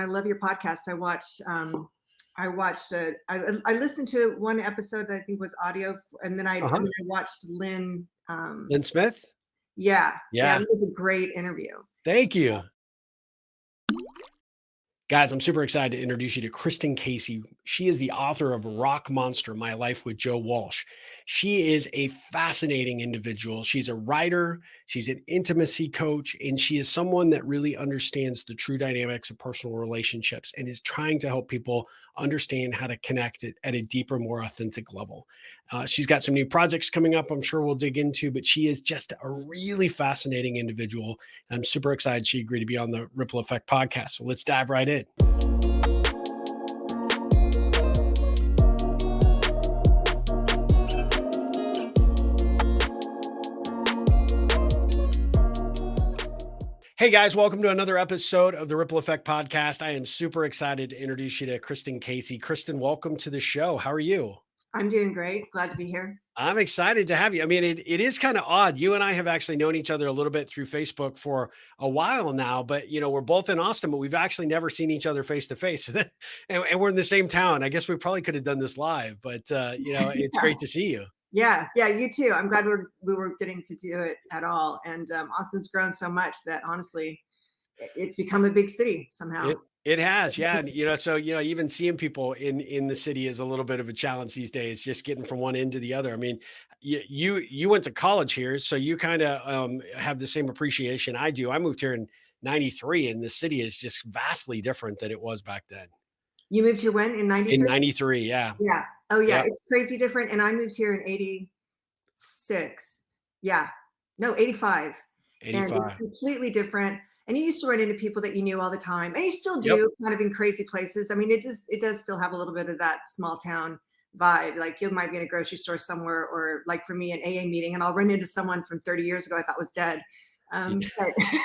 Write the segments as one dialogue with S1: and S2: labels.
S1: I love your podcast. I listened to one episode that I think was audio, and then I watched Lynn.
S2: Lynn Smith?
S1: Yeah.
S2: Yeah.
S1: It was a great interview.
S2: Thank you. Guys, I'm super excited to introduce you to Kristin Casey. She is the author of Rock Monster, My Life with Joe Walsh. She is a fascinating individual. She's a writer, she's an intimacy coach, and she is someone that really understands the true dynamics of personal relationships and is trying to help people understand how to connect it at a deeper, more authentic level. She's got some new projects coming up I'm sure we'll dig into, but she is just a really fascinating individual. I'm super excited she agreed to be on the Ripple Effect podcast. So let's dive right in. Hey guys, welcome to another episode of the Ripple Effect podcast. I am super excited to introduce you to Kristin Casey. Kristin, welcome to the show. How are you?
S1: I'm doing great. Glad to be here.
S2: I'm excited to have you. I mean, it is kind of odd. You and I have actually known each other a little bit through Facebook for a while now, but we're both in Austin, but we've actually never seen each other face to face. And we're in the same town. I guess we probably could have done this live, but it's great to see you.
S1: Yeah, you too. I'm glad we were getting to do it at all. And Austin's grown so much that honestly, it's become a big city somehow.
S2: It has, yeah. And so even seeing people in the city is a little bit of a challenge these days, just getting from one end to the other. I mean, you went to college here, so you kind of have the same appreciation I do. I moved here in '93, and the city is just vastly different than it was back then.
S1: You moved here when? In '93?
S2: In '93, yeah.
S1: Yeah. Oh yeah,
S2: Yep.
S1: It's crazy different. And I moved here in '86. Yeah. No, '85. And it's completely different. And you used to run into people that you knew all the time, and you still do, kind of in crazy places. I mean, it does still have a little bit of that small town vibe. Like you might be in a grocery store somewhere, or like for me, an AA meeting, and I'll run into someone from 30 years ago I thought was dead. But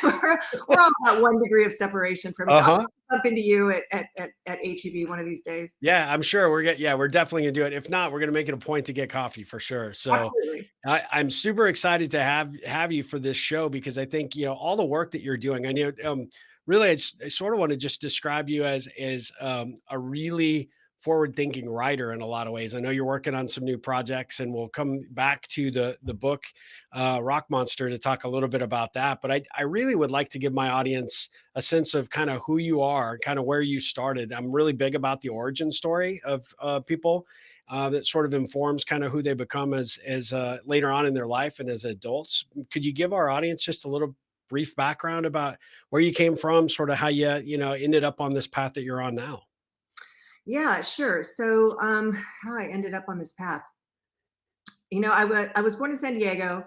S1: we're all about 1 degree of separation from each other. I'll bump into you at HEB one of these days.
S2: Yeah, I'm sure we're definitely gonna do it. If not, we're gonna make it a point to get coffee for sure. So I'm super excited to have you for this show, because I think all the work that you're doing. I know really I sort of want to just describe you as a really forward-thinking writer in a lot of ways. I know you're working on some new projects, and we'll come back to the book Rock Monster to talk a little bit about that. But I really would like to give my audience a sense of kind of who you are, kind of where you started. I'm really big about the origin story of people. That sort of informs kind of who they become as later on in their life and as adults. Could you give our audience just a little brief background about where you came from, sort of how you ended up on this path that you're on now?
S1: Yeah, sure. So how I ended up on this path. I was born in San Diego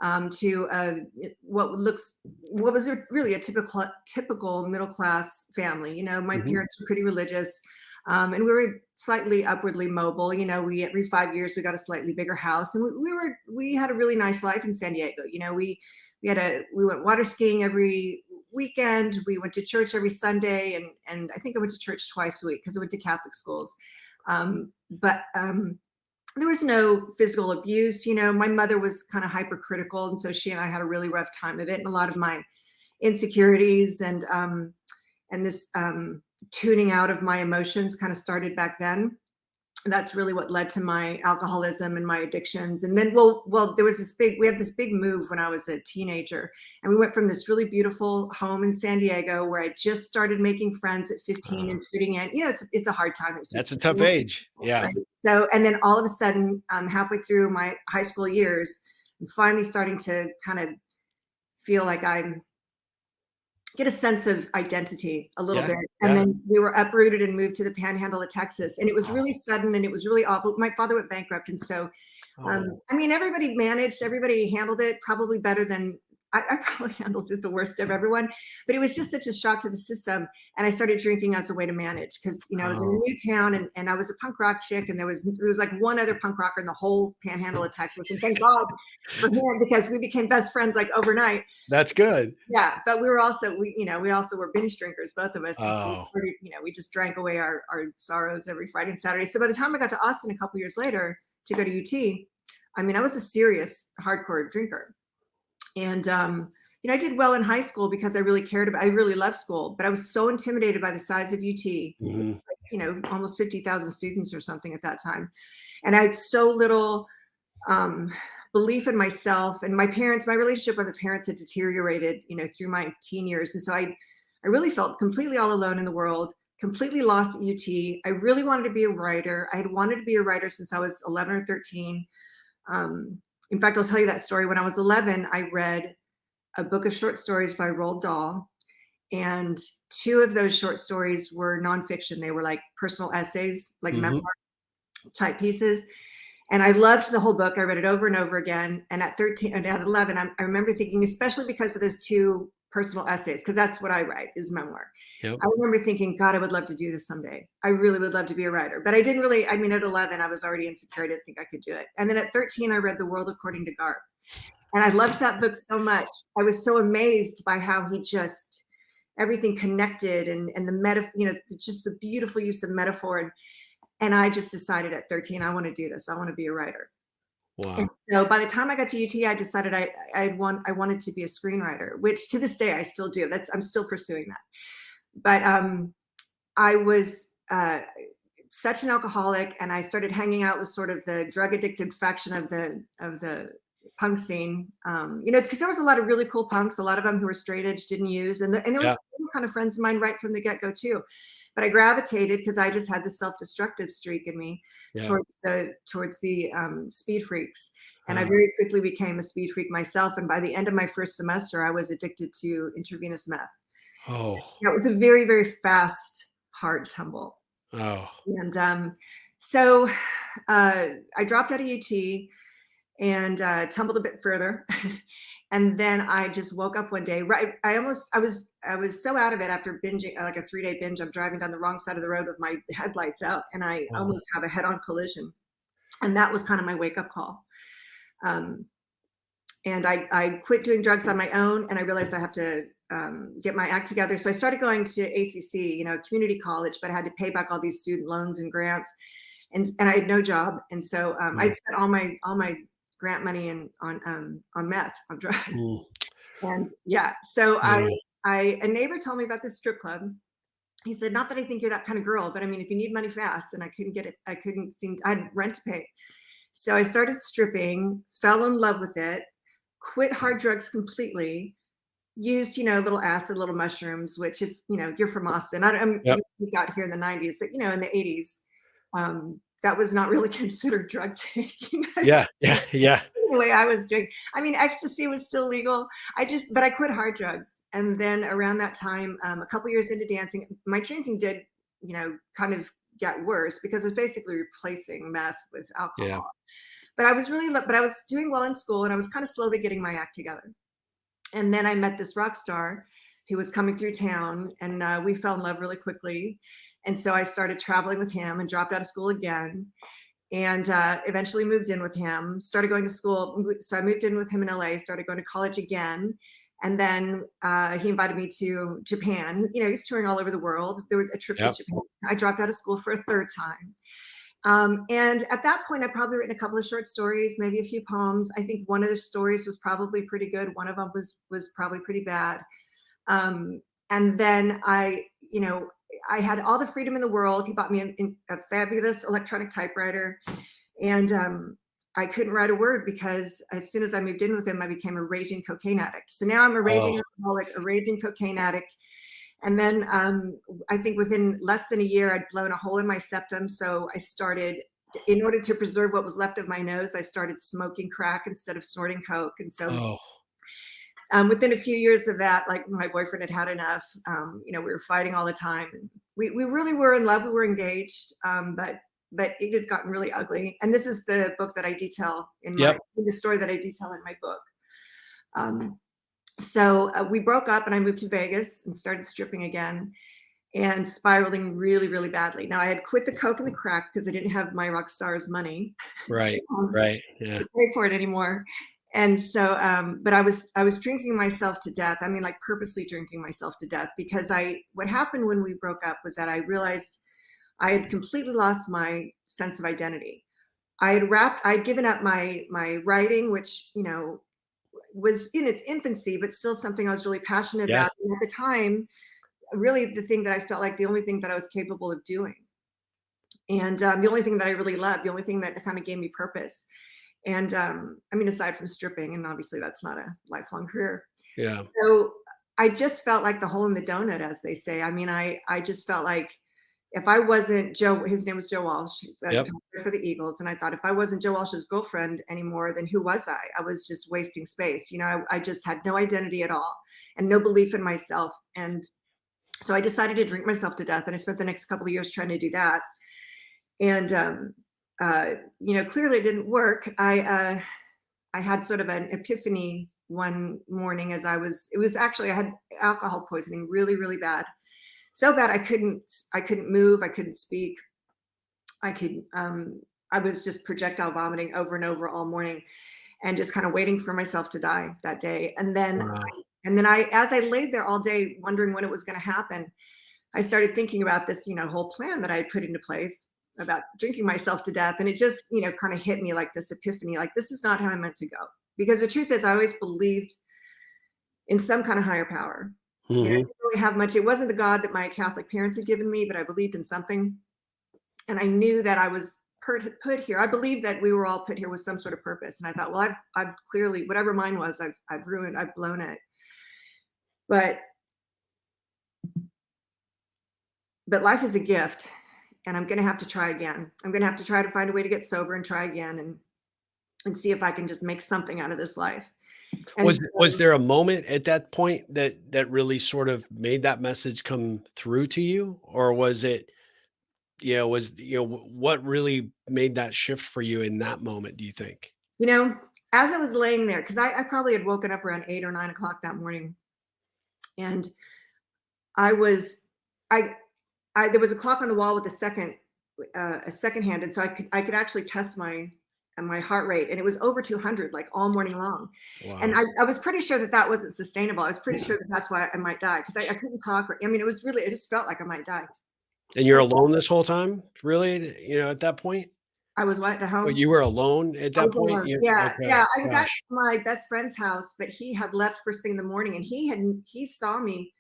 S1: to what was really a typical middle class family. My parents were pretty religious, and we were slightly upwardly mobile. We every 5 years we got a slightly bigger house, and we had a really nice life in San Diego. We went water skiing every weekend. We went to church every Sunday, and I think I went to church twice a week because I went to Catholic schools. But there was no physical abuse. My mother was kind of hypercritical, and so she and I had a really rough time of it. And a lot of my insecurities and this tuning out of my emotions kind of started back then. That's really what led to my alcoholism and my addictions. And then, we had this big move when I was a teenager, and we went from this really beautiful home in San Diego where I just started making friends at 15 and fitting in. It's a hard time at 15.
S2: That's a tough age. Yeah.
S1: Right? So, and then all of a sudden, halfway through my high school years, I'm finally starting to kind of feel like I'm get a sense of identity a little bit. And then we were uprooted and moved to the panhandle of Texas. And it was really sudden, and it was really awful. My father went bankrupt. And so, everybody handled it probably better than I probably handled it the worst of everyone, but it was just such a shock to the system. And I started drinking as a way to manage, because, I was in a new town, and I was a punk rock chick, and there was like one other punk rocker in the whole panhandle of Texas. And thank God for him, because we became best friends like overnight.
S2: That's good.
S1: Yeah. But we also were binge drinkers, both of us. So we just drank away our sorrows every Friday and Saturday. So by the time I got to Austin a couple years later to go to UT, I was a serious hardcore drinker. And I did well in high school because I really loved school, but I was so intimidated by the size of UT,
S2: Mhm.
S1: almost 50,000 students or something at that time. And I had so little belief in myself, and my relationship with the parents had deteriorated, through my teen years. And so I really felt completely all alone in the world, completely lost at UT. I really wanted to be a writer. I had wanted to be a writer since I was 11 or 13. In fact, I'll tell you that story. When I was 11, I read a book of short stories by Roald Dahl. And two of those short stories were nonfiction. They were like personal essays, like memoir
S2: Mhm.
S1: type pieces. And I loved the whole book. I read it over and over again. And at 13 and at 11, I remember thinking, especially because of those two personal essays, because that's what I write, is memoir.
S2: Yep.
S1: I remember thinking, God, I would love to do this someday. I really would love to be a writer. But I didn't really, at 11, I was already insecure. I didn't think I could do it. And then at 13, I read The World According to Garp. And I loved that book so much. I was so amazed by how he just, everything connected, and the just the beautiful use of metaphor. And I just decided at 13, I want to do this. I want to be a writer. And
S2: Wow.
S1: so by the time I got to UT, I decided I wanted to be a screenwriter, which to this day I still do. I'm still pursuing that. But I was such an alcoholic, and I started hanging out with sort of the drug addicted faction of the punk scene. Because there was a lot of really cool punks, a lot of them who were straight edge, didn't use, and there
S2: Yeah.
S1: were kind of friends of mine right from the get go too. But I gravitated, because I just had the self-destructive streak in me,
S2: Yeah.
S1: towards the speed freaks. And I
S2: Uh,
S1: very quickly became a speed freak myself. And by the end of my first semester, I was addicted to intravenous meth.
S2: oh.
S1: It was a very, very fast, hard tumble.
S2: Oh.
S1: And so I dropped out of UT and tumbled a bit further. And then I just woke up one day. Right, I was so out of it after binging, like a 3-day binge. I'm driving down the wrong side of the road with my headlights out, and I
S2: Oh.
S1: almost have a head-on collision. And that was kind of my wake-up call. Um, and I quit doing drugs on my own, and I realized I have to get my act together. So I started going to ACC, community college, but I had to pay back all these student loans and grants, and I had no job. And so
S2: Mm.
S1: I'd spent all my grant money on meth, on drugs.
S2: Mm.
S1: And yeah, so
S2: Yeah.
S1: a neighbor told me about this strip club. He said, not that I think you're that kind of girl, but I mean, if you need money fast. And I couldn't get it, I had rent to pay. So I started stripping, fell in love with it, quit hard drugs completely, used, little acid, little mushrooms, which, if, you're from Austin,
S2: Yep.
S1: you got here in the 90s, but, in the 80s, that was not really considered drug taking.
S2: Yeah. Yeah. Yeah.
S1: The way I was doing. I mean, ecstasy was still legal. But I quit hard drugs. And then around that time, a couple years into dancing, my drinking did, kind of get worse, because it's basically replacing meth with
S2: Yeah.
S1: alcohol. But I was doing well in school, and I was kind of slowly getting my act together. And then I met this rock star who was coming through town, and we fell in love really quickly. And so I started traveling with him and dropped out of school again, and eventually moved in with him, started going to school. So I moved in with him in LA, started going to college again. And then he invited me to Japan. He's touring all over the world. There was a trip to
S2: Yep.
S1: Japan. I dropped out of school for a third time. And at that point, I'd probably written a couple of short stories, maybe a few poems. I think one of the stories was probably pretty good. One of them was probably pretty bad. And then I had all the freedom in the world. He bought me a fabulous electronic typewriter, and I couldn't write a word, because as soon as I moved in with him, I became a raging cocaine addict. So now I'm a raging
S2: Oh.
S1: alcoholic, a raging cocaine addict. And then I think within less than a year, I'd blown a hole in my septum. So I started, in order to preserve what was left of my nose, I started smoking crack instead of snorting coke. And so
S2: Oh.
S1: within a few years of that, like, my boyfriend had had enough. We were fighting all the time. We really were in love. We were engaged, but it had gotten really ugly. And this is the book that I detail
S2: Yep.
S1: the story that I detail in my book. So we broke up, and I moved to Vegas and started stripping again, and spiraling really, really badly. Now, I had quit the coke and the crack because I didn't have my rock star's money
S2: Right.
S1: um,
S2: Right. Yeah.
S1: to pay for it anymore. And so, but I was drinking myself to death. I mean, like, purposely drinking myself to death, because what happened when we broke up was that I realized I had completely lost my sense of identity. I'd given up my writing, which, was in its infancy, but still something I was really passionate
S2: Yeah.
S1: about. And at the time, really the thing that I felt like the only thing that I was capable of doing. And the only thing that I really loved, the only thing that kind of gave me purpose. And I mean, aside from stripping, and obviously that's not a lifelong career.
S2: Yeah.
S1: So I just felt like the hole in the donut, as they say. I mean, I just felt like if I wasn't Joe, his name was Joe Walsh
S2: Yep.
S1: for the Eagles. And I thought if I wasn't Joe Walsh's girlfriend anymore, then who was I? I was just wasting space. You know, I just had no identity at all and no belief in myself. And so I decided to drink myself to death. And I spent the next couple of years trying to do that. And, you know, clearly it didn't work. I had sort of an epiphany one morning as it was actually, I had alcohol poisoning really, really bad. So bad I couldn't move, I couldn't speak. I was just projectile vomiting over and over all morning and just kind of waiting for myself to die that day.
S2: Wow.
S1: And then as I laid there all day wondering when it was going to happen, I started thinking about this, you know, whole plan that I had put into place about drinking myself to death. And it just, you know, kind of hit me like this epiphany, like this is not how I meant to go. Because the truth is I always believed in some kind of higher power. You know, I
S2: Hmm.
S1: didn't really have much. It wasn't the God that my Catholic parents had given me, but I believed in something. And I knew that I was put here. I believed that we were all put here with some sort of purpose. And I thought, well, I've clearly, whatever mine was, I've ruined, I've blown it. But life is a gift, and I'm going to have to try again. I'm going to have to try to find a way to get sober and try again and see if I can just make something out of this life. And
S2: Was
S1: so,
S2: there a moment at that point that really sort of made that message come through to you? Or was it, what really made that shift for you in that moment, do you think?
S1: you know, as I was laying there, because I probably had woken up around 8 or 9 o'clock that morning, and I was, there was a clock on the wall with a second hand, and so I could actually test my heart rate, and it was over 200 like all morning long. And
S2: Wow.
S1: I was pretty sure that that wasn't sustainable. I was pretty sure that that's why I might die, because I couldn't talk. I mean, it was really, it just felt like I might die.
S2: And you're
S1: And so
S2: alone this whole time? Really? At that point?
S1: I was what, at
S2: Oh,
S1: home?
S2: you were alone at
S1: I
S2: that
S1: was
S2: point?
S1: alone. Yeah,
S2: Okay,
S1: yeah. I was at
S2: gosh.
S1: my best friend's house, but he had left first thing in the morning, and he saw me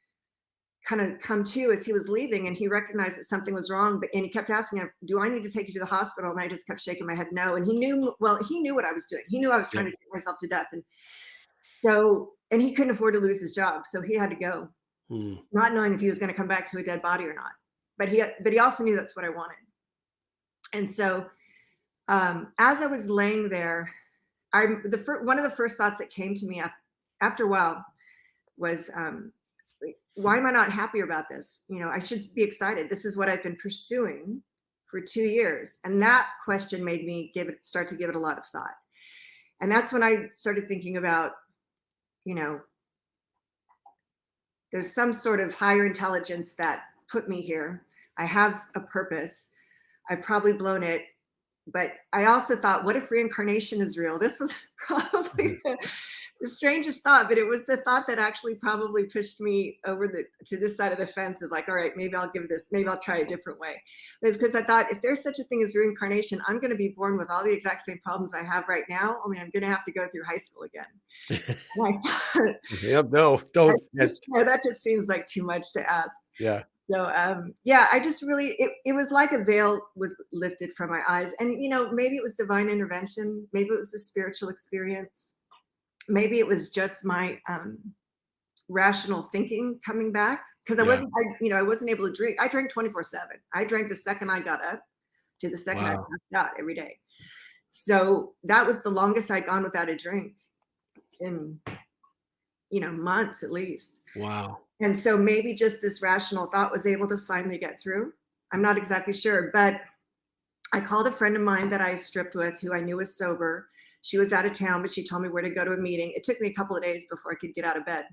S1: kind of come to as he was leaving, and he recognized that something was wrong, and he kept asking him, do I need to take you to the hospital? And I just kept shaking my head no. And he knew what I was doing. He knew I was trying
S2: Yep.
S1: to take myself to death. And so, and he couldn't afford to lose his job, so he had to go,
S2: Mm.
S1: not knowing if he was going to come back to a dead body or not. But he also knew that's what I wanted. And so as I was laying there, one of the first thoughts that came to me after a while was, why am I not happier about this? You know, I should be excited. This is what I've been pursuing for 2 years. And that question made me start to give it a lot of thought. And that's when I started thinking about, you know, there's some sort of higher intelligence that put me here. I have a purpose. I've probably blown it. But I also thought, what if reincarnation is real? This was probably the strangest thought, but it was the thought that actually probably pushed me over to this side of the fence of like, all right, maybe I'll try a different way. It's because I thought if there's such a thing as reincarnation, I'm going to be born with all the exact same problems I have right now, only I'm going to have to go through high school again. And I thought,
S2: Yep, no, don't.
S1: that just seems like too much to ask.
S2: Yeah.
S1: So yeah, I just really, it was like a veil was lifted from my eyes. And, you know, maybe it was divine intervention. Maybe it was a spiritual experience. Maybe it was just my rational thinking coming back, because
S2: Yeah.
S1: I wasn't able to drink. I drank 24/7. I drank the second I got up to the second I
S2: Wow.
S1: passed out every day. So that was the longest I'd gone without a drink in, you know, months at least.
S2: Wow.
S1: And so maybe just this rational thought was able to finally get through. I'm not exactly sure, but I called a friend of mine that I stripped with who I knew was sober. She was out of town, but she told me where to go to a meeting. It took me a couple of days before I could get out of bed.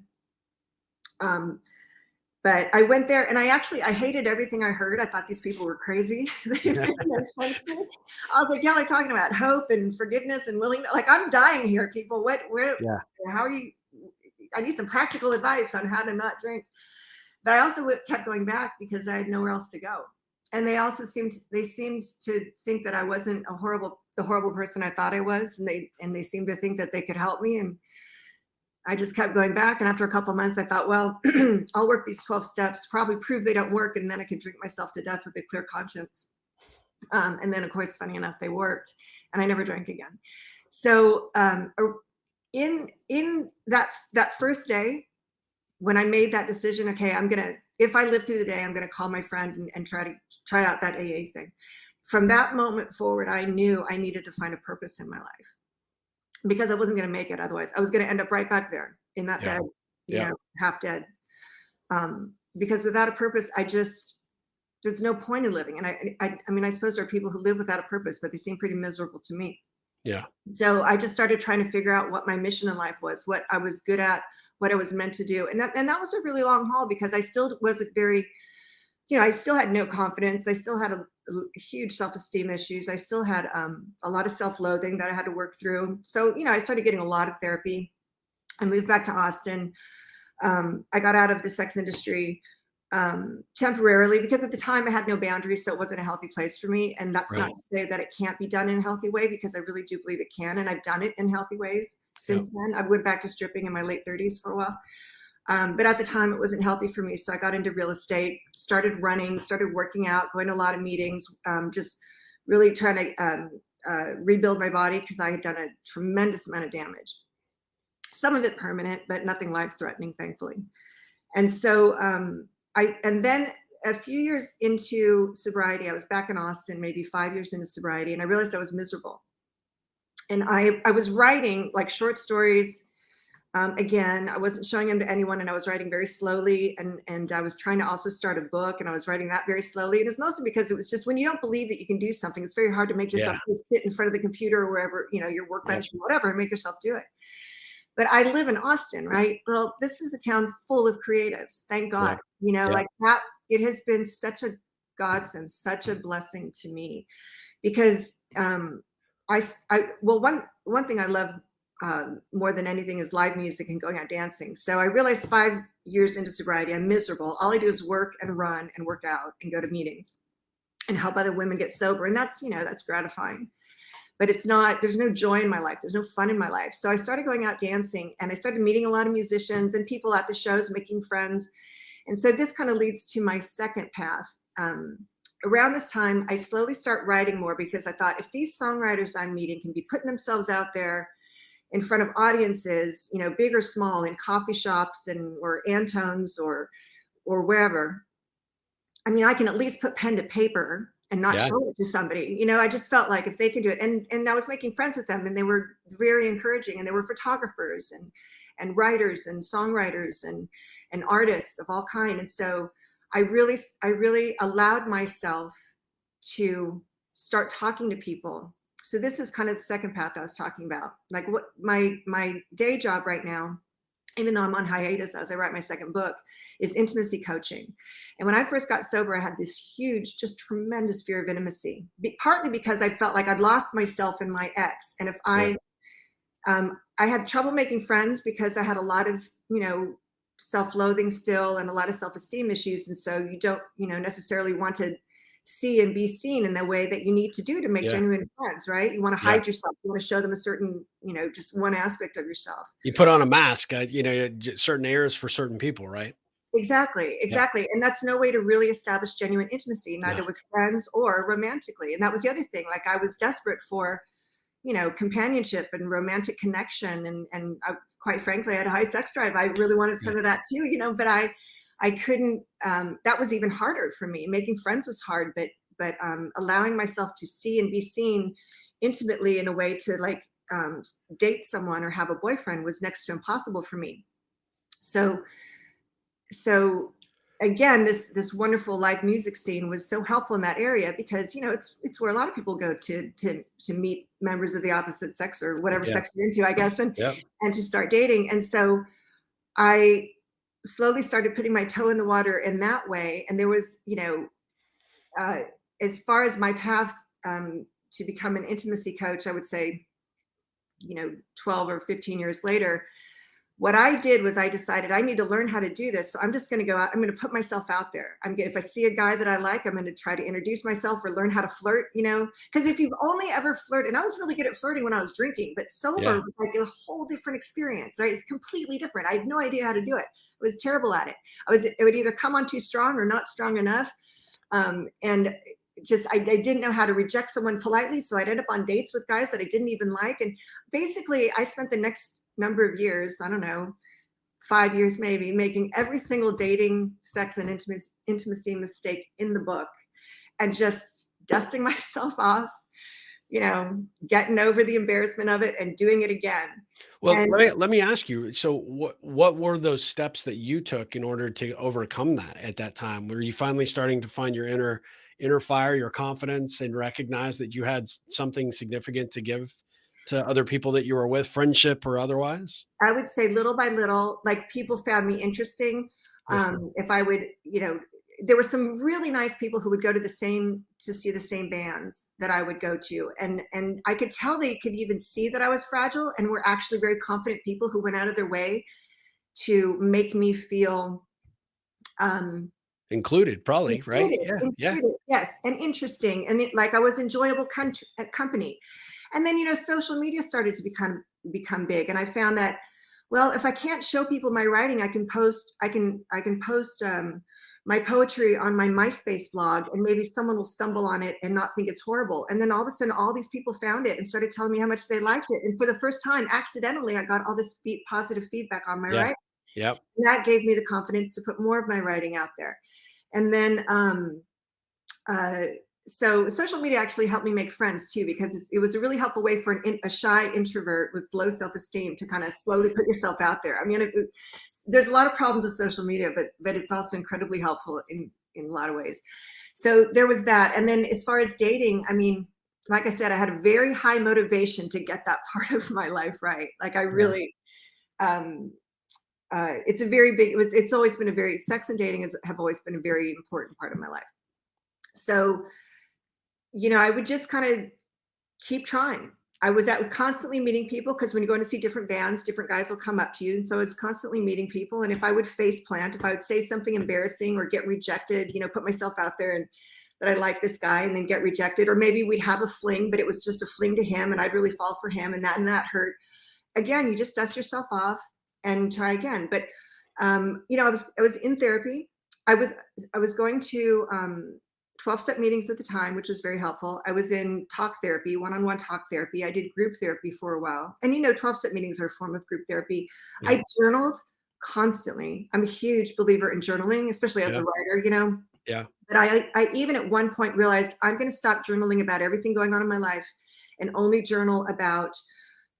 S1: But I went there, and I hated everything I heard. I thought these people were crazy. They made no sense to me. I was like, y'all are talking about hope and forgiveness and willingness. Like, I'm dying here, people.
S2: Yeah.
S1: How are you? I need some practical advice on how to not drink. But I also kept going back because I had nowhere else to go. And they also seemed to think that I wasn't the horrible person I thought I was. And they seemed to think that they could help me. And I just kept going back. And after a couple of months, I thought, well, I'll work these 12 steps, probably prove they don't work. And then I could drink myself to death with a clear conscience. And then, of course, funny enough, they worked, and I never drank again. So in that first day, when I made that decision, okay, if I live through the day, I'm gonna call my friend and try out that AA thing. From that moment forward, I knew I needed to find a purpose in my life, because I wasn't gonna make it otherwise. I was gonna end up right back there in that bed, half dead. Because without a purpose, there's no point in living. And I mean, I suppose there are people who live without a purpose, but they seem pretty miserable to me.
S2: Yeah.
S1: So I just started trying to figure out what my mission in life was, what I was good at, what I was meant to do. And that was a really long haul, because I still wasn't very, I still had no confidence. I still had a huge self-esteem issues. I still had a lot of self-loathing that I had to work through. So, I started getting a lot of therapy. I moved back to Austin. I got out of the sex industry temporarily, because at the time I had no boundaries, so it wasn't a healthy place for me. And that's not to say that it can't be done in a healthy way, because I really do believe it can, and I've done it in healthy ways since then. I went back to stripping in my late 30s for a while, but at the time it wasn't healthy for me. So I got into real estate, started running, started working out, going to a lot of meetings, just really trying to rebuild my body, because I had done a tremendous amount of damage. Some of it permanent, but nothing life-threatening, thankfully. And so and then a few years into sobriety, I was back in Austin, maybe 5 years into sobriety, and I realized I was miserable. And I was writing like short stories. Again, I wasn't showing them to anyone, and I was writing very slowly. And I was trying to also start a book, and I was writing that very slowly. And it's mostly because it was just, when you don't believe that you can do something, it's very hard to make yourself sit in front of the computer or wherever, your workbench or whatever, and make yourself do it. But I live in Austin, right? Well, this is a town full of creatives. Thank God. Like that, it has been such a godsend, such a blessing to me, because one thing I love more than anything is live music and going out dancing. So I realized 5 years into sobriety, I'm miserable. All I do is work and run and work out and go to meetings and help other women get sober. And that's, that's gratifying. But there's no joy in my life. There's no fun in my life. So I started going out dancing, and I started meeting a lot of musicians and people at the shows, making friends. And so this kind of leads to my second path. Around this time, I slowly start writing more, because I thought, if these songwriters I'm meeting can be putting themselves out there in front of audiences, big or small, in coffee shops or Antone's or wherever, I mean, I can at least put pen to paper and not show it to somebody. I just felt like if they can do it, and I was making friends with them, and they were very encouraging, and they were photographers and writers and songwriters and artists of all kind. And so I really allowed myself to start talking to people. So this is kind of the second path I was talking about. Like, what my day job right now, even though I'm on hiatus as I write my second book, is intimacy coaching. And when I first got sober, I had this huge, just tremendous fear of intimacy, partly because I felt like I'd lost myself in my ex. And if I had trouble making friends, because I had a lot of, self-loathing still, and a lot of self-esteem issues. And so you don't, necessarily want to see and be seen in the way that you need to do to make genuine friends, right? You want to hide yourself. You want to show them a certain, just one aspect of yourself.
S2: You put on a mask, certain airs for certain people, right?
S1: Exactly. And that's no way to really establish genuine intimacy, neither with friends or romantically. And that was the other thing. Like, I was desperate for, companionship and romantic connection. And quite frankly, I had a high sex drive. I really wanted some of that too, but I couldn't, that was even harder for me. Making friends was hard, but allowing myself to see and be seen intimately in a way to date someone or have a boyfriend was next to impossible for me. So again, this wonderful live music scene was so helpful in that area, because, it's where a lot of people go to meet members of the opposite sex, or whatever sex you're into, I guess, and to start dating. And so I slowly started putting my toe in the water in that way. And there was, as far as my path to become an intimacy coach, I would say, 12 or 15 years later, what I did was I decided I need to learn how to do this. So I'm just going to go out. I'm going to put myself out there. If I see a guy that I like, I'm going to try to introduce myself or learn how to flirt, because if you've only ever flirted, and I was really good at flirting when I was drinking, but sober
S2: Yeah.
S1: was like a whole different experience, right? It's completely different. I had no idea how to do it. I was terrible at it. It would either come on too strong or not strong enough. And just I didn't know how to reject someone politely, so I'd end up on dates with guys that I didn't even like. And basically I spent the next number of years, I don't know, 5 years maybe, making every single dating, sex, and intimacy mistake in the book, and just dusting myself off, getting over the embarrassment of it and doing it again.
S2: Well,
S1: And
S2: let me ask you. So what were those steps that you took in order to overcome that at that time? Were you finally starting to find your inner fire, your confidence, and recognize that you had something significant to give to other people that you were with, friendship or otherwise?
S1: I would say little by little, like, people found me interesting.
S2: Yeah.
S1: If I would, there were some really nice people who would go to see the same bands that I would go to. And I could tell they could even see that I was fragile, and were actually very confident people who went out of their way to make me feel,
S2: Included, probably, right?
S1: included,
S2: Yeah. Yeah.
S1: included, yes, and interesting, and like I was enjoyable company. And then social media started to become big, and I found that, well, if I can't show people my writing, I can post my poetry on my MySpace blog, and maybe someone will stumble on it and not think it's horrible. And then all of a sudden, all these people found it and started telling me how much they liked it. And for the first time, accidentally, I got all this positive feedback on my
S2: Yeah.
S1: writing.
S2: Yep.
S1: And that gave me the confidence to put more of my writing out there. And then, uh, so social media actually helped me make friends too, because it was a really helpful way for a shy introvert with low self-esteem to kind of slowly put yourself out there. I mean, there's a lot of problems with social media, but it's also incredibly helpful in a lot of ways. So there was that. And then as far as dating, I mean, like I said, I had a very high motivation to get that part of my life right. Like I
S2: Yeah.
S1: really, it's a very big, it's always been sex and dating have always been a very important part of my life. So, I would just kind of keep trying. I was constantly meeting people, because when you go in to see different bands, different guys will come up to you. And so I was constantly meeting people. And if I would face plant, if I would say something embarrassing or get rejected, put myself out there and that I like this guy, and then get rejected, or maybe we'd have a fling, but it was just a fling to him and I'd really fall for him, and that hurt. Again, you just dust yourself off and try again. But, I was in therapy. I was going to, 12-step meetings at the time, which was very helpful. I was in talk therapy, one-on-one talk therapy. I did group therapy for a while. And 12-step meetings are a form of group therapy.
S2: Yeah.
S1: I journaled constantly. I'm a huge believer in journaling, especially as a writer,
S2: Yeah.
S1: But I even at one point realized I'm going to stop journaling about everything going on in my life and only journal about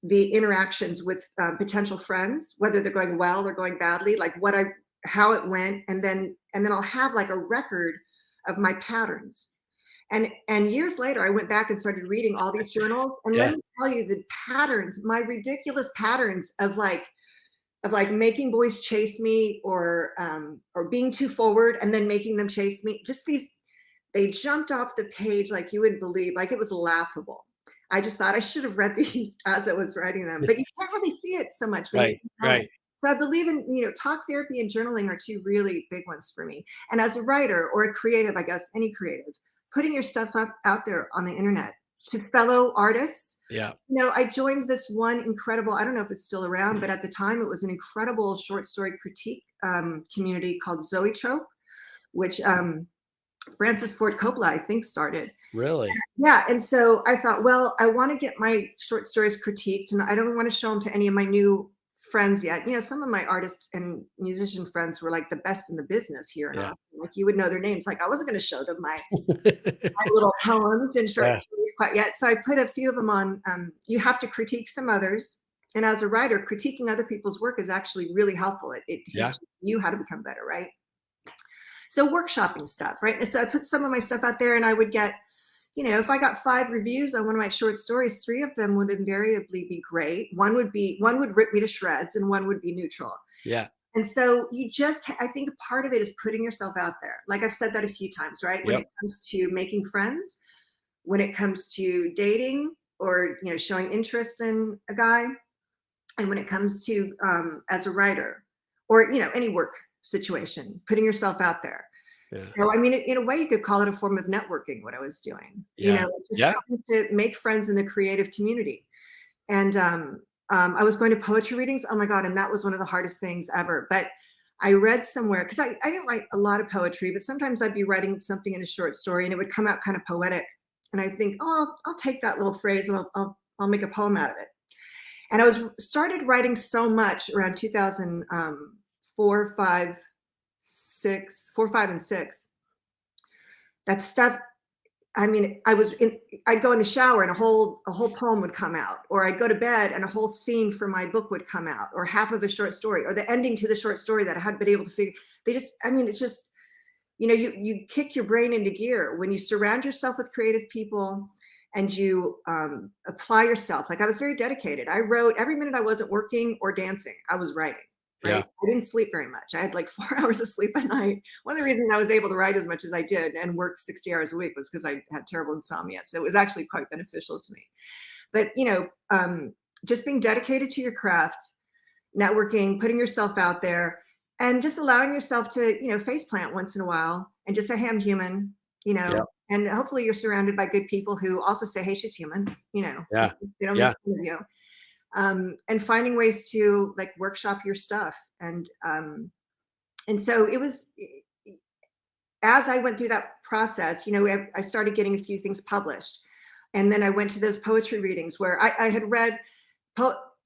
S1: the interactions with potential friends, whether they're going well or going badly, like how it went. And then I'll have like a record of my patterns. And years later, I went back and started reading all these journals. And let
S2: Yeah.
S1: me tell you, the patterns, my ridiculous patterns of making boys chase me, or being too forward and then making them chase me. They jumped off the page like you wouldn't believe, like it was laughable. I just thought I should have read these as I was writing them, but you can't really see it so much when
S2: Right. Right.
S1: So I believe in, talk therapy and journaling are two really big ones for me. And as a writer or a creative, I guess any creative, putting your stuff out there on the internet to fellow artists.
S2: Yeah.
S1: I joined this one incredible, I don't know if it's still around, but at the time it was an incredible short story critique community called Zoetrope, which Francis Ford Coppola, I think, started.
S2: Really?
S1: Yeah. And so I thought, well, I want to get my short stories critiqued, and I don't want to show them to any of my new friends yet. Some of my artist and musician friends were like the best in the business here in Austin. Like you would know their names. Like I wasn't going to show them my little poems and short stories quite yet. So I put a few of them on. You have to critique some others. And as a writer, critiquing other people's work is actually really helpful. It teaches you how to become better, right? So workshopping stuff, right? And so I put some of my stuff out there, and I would get, if I got 5 reviews on one of my short stories, 3 of them would invariably be great. One would rip me to shreds, and one would be neutral.
S2: Yeah.
S1: And so I think a part of it is putting yourself out there. Like I've said that a few times, right? When it comes to making friends, when it comes to dating, or, showing interest in a guy, And when it comes to as a writer, or any work situation, putting yourself out there.
S2: Yeah.
S1: So I mean, in a way, you could call it a form of networking. What I was doing,
S2: Yeah.
S1: just
S2: Yeah.
S1: trying to make friends in the creative community. And I was going to poetry readings. Oh my God. And that was one of the hardest things ever. But I read somewhere, because I didn't write a lot of poetry, but sometimes I'd be writing something in a short story and it would come out kind of poetic. And I think, oh, I'll take that little phrase and I'll make a poem out of it. And I started writing so much around 2004, 5, 6, 4, 5, and 6. That stuff, I mean, I'd go in the shower and a whole poem would come out, or I'd go to bed and a whole scene for my book would come out, or half of a short story, or the ending to the short story that I hadn't been able to figure. It's just, you kick your brain into gear when you surround yourself with creative people and you apply yourself. Like, I was very dedicated. I wrote every minute I wasn't working or dancing, I was writing. Right.
S2: Yeah.
S1: I didn't sleep very much. I had like 4 hours of sleep a night. One of the reasons I was able to write as much as I did and work 60 hours a week was because I had terrible insomnia. So it was actually quite beneficial to me. But, just being dedicated to your craft, networking, putting yourself out there, and just allowing yourself to, face plant once in a while and just say, hey, I'm human,
S2: Yeah.
S1: and hopefully you're surrounded by good people who also say, hey, she's human,
S2: Yeah.
S1: they don't
S2: Yeah.
S1: make fun of you. And finding ways to like workshop your stuff. And so it was, as I went through that process, I started getting a few things published. And then I went to those poetry readings where I had read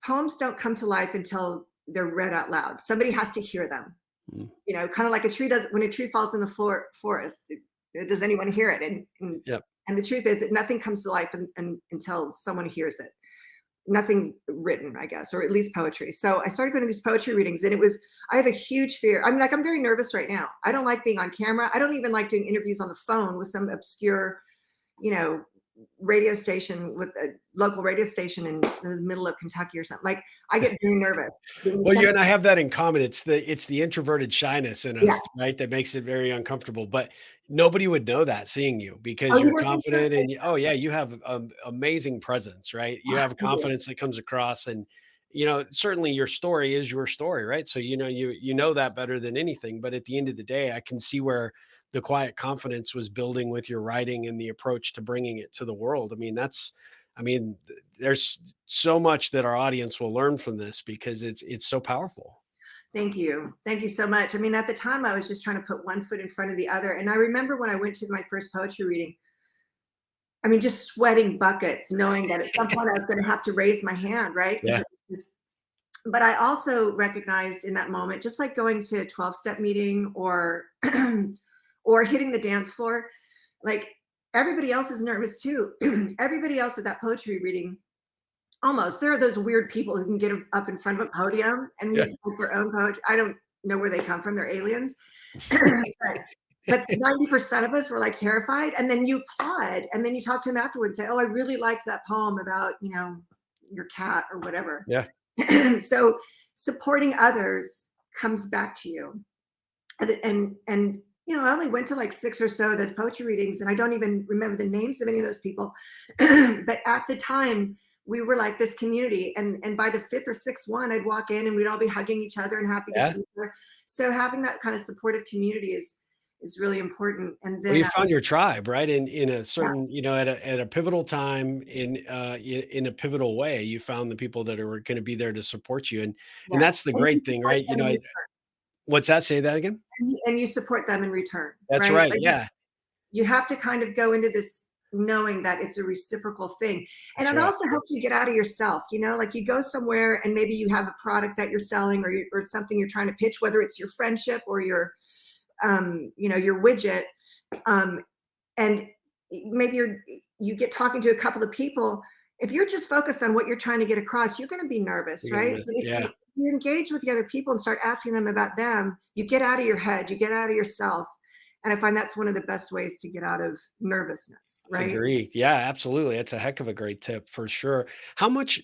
S1: poems don't come to life until they're read out loud. Somebody has to hear them, kind of like a tree does when a tree falls in the forest. Does anyone hear it?
S2: Yep.
S1: And the truth is that nothing comes to life until someone hears it. Nothing written, I guess, or at least poetry. So I started going to these poetry readings, and I have a huge fear. I'm very nervous right now. I don't like being on camera. I don't even like doing interviews on the phone with some obscure, radio station, with a local radio station in the middle of Kentucky or something. Like, I get very nervous.
S2: Well, you and I have that in common. It's the introverted shyness in
S1: Yeah.
S2: us, right? That makes it very uncomfortable. But nobody would know that seeing you because
S1: Oh, you
S2: you're
S1: don't think so?
S2: confident and oh yeah, you have amazing presence, right? You have
S1: Thank you.
S2: confidence that comes across, and certainly your story is your story, right? So you know that better than anything. But at the end of the day, I can see where the quiet confidence was building with your writing and the approach to bringing it to the world. I mean, there's so much that our audience will learn from this because it's so powerful.
S1: Thank you. Thank you so much. I mean, at the time, I was just trying to put one foot in front of the other. And I remember when I went to my first poetry reading, I mean, just sweating buckets, knowing that at some point I was going to have to raise my hand, right?
S2: Yeah.
S1: But I also recognized in that moment, just like going to a 12-step meeting or or hitting the dance floor, like, everybody else is nervous too. Everybody else at that poetry reading, almost, there are those weird people who can get up in front of a podium and
S2: Yeah.
S1: read their own poetry. I don't know where they come from. They're aliens. But 90% of us were like terrified. And then you applaud, and then you talk to them afterwards and say, oh, I really liked that poem about, your cat or whatever.
S2: Yeah.
S1: So supporting others comes back to you. And I only went to like 6 or so of those poetry readings, and I don't even remember the names of any of those people. But at the time, we were like this community. And by the 5th or 6th one, I'd walk in and we'd all be hugging each other and happy to
S2: Yeah.
S1: see each other. So having that kind of supportive community is really important. And
S2: Well,
S1: then
S2: you found your tribe, right? In a
S1: yeah,
S2: certain, at a pivotal time in a pivotal way, you found the people that are going to be there to support you. And
S1: yeah.
S2: that's the
S1: And you
S2: great thing,
S1: support
S2: right?
S1: them in return.
S2: What's that? Say that again?
S1: And you support them in return,
S2: That's
S1: right?
S2: right.
S1: Like,
S2: Yeah.
S1: you have to kind of go into this knowing that it's a reciprocal thing. And
S2: That's
S1: it
S2: right.
S1: also helps you get out of yourself, like you go somewhere and maybe you have a product that you're selling, or something you're trying to pitch, whether it's your friendship or your your widget. And maybe you get talking to a couple of people. If you're just focused on what you're trying to get across, you're going to be nervous,
S2: You're gonna
S1: right?
S2: miss,
S1: But if
S2: yeah.
S1: you engage with the other people and start asking them about them, you get out of your head, you get out of yourself, And I find that's one of the best ways to get out of nervousness,
S2: I
S1: right?
S2: agree. Yeah, absolutely. It's a heck of a great tip for sure. How much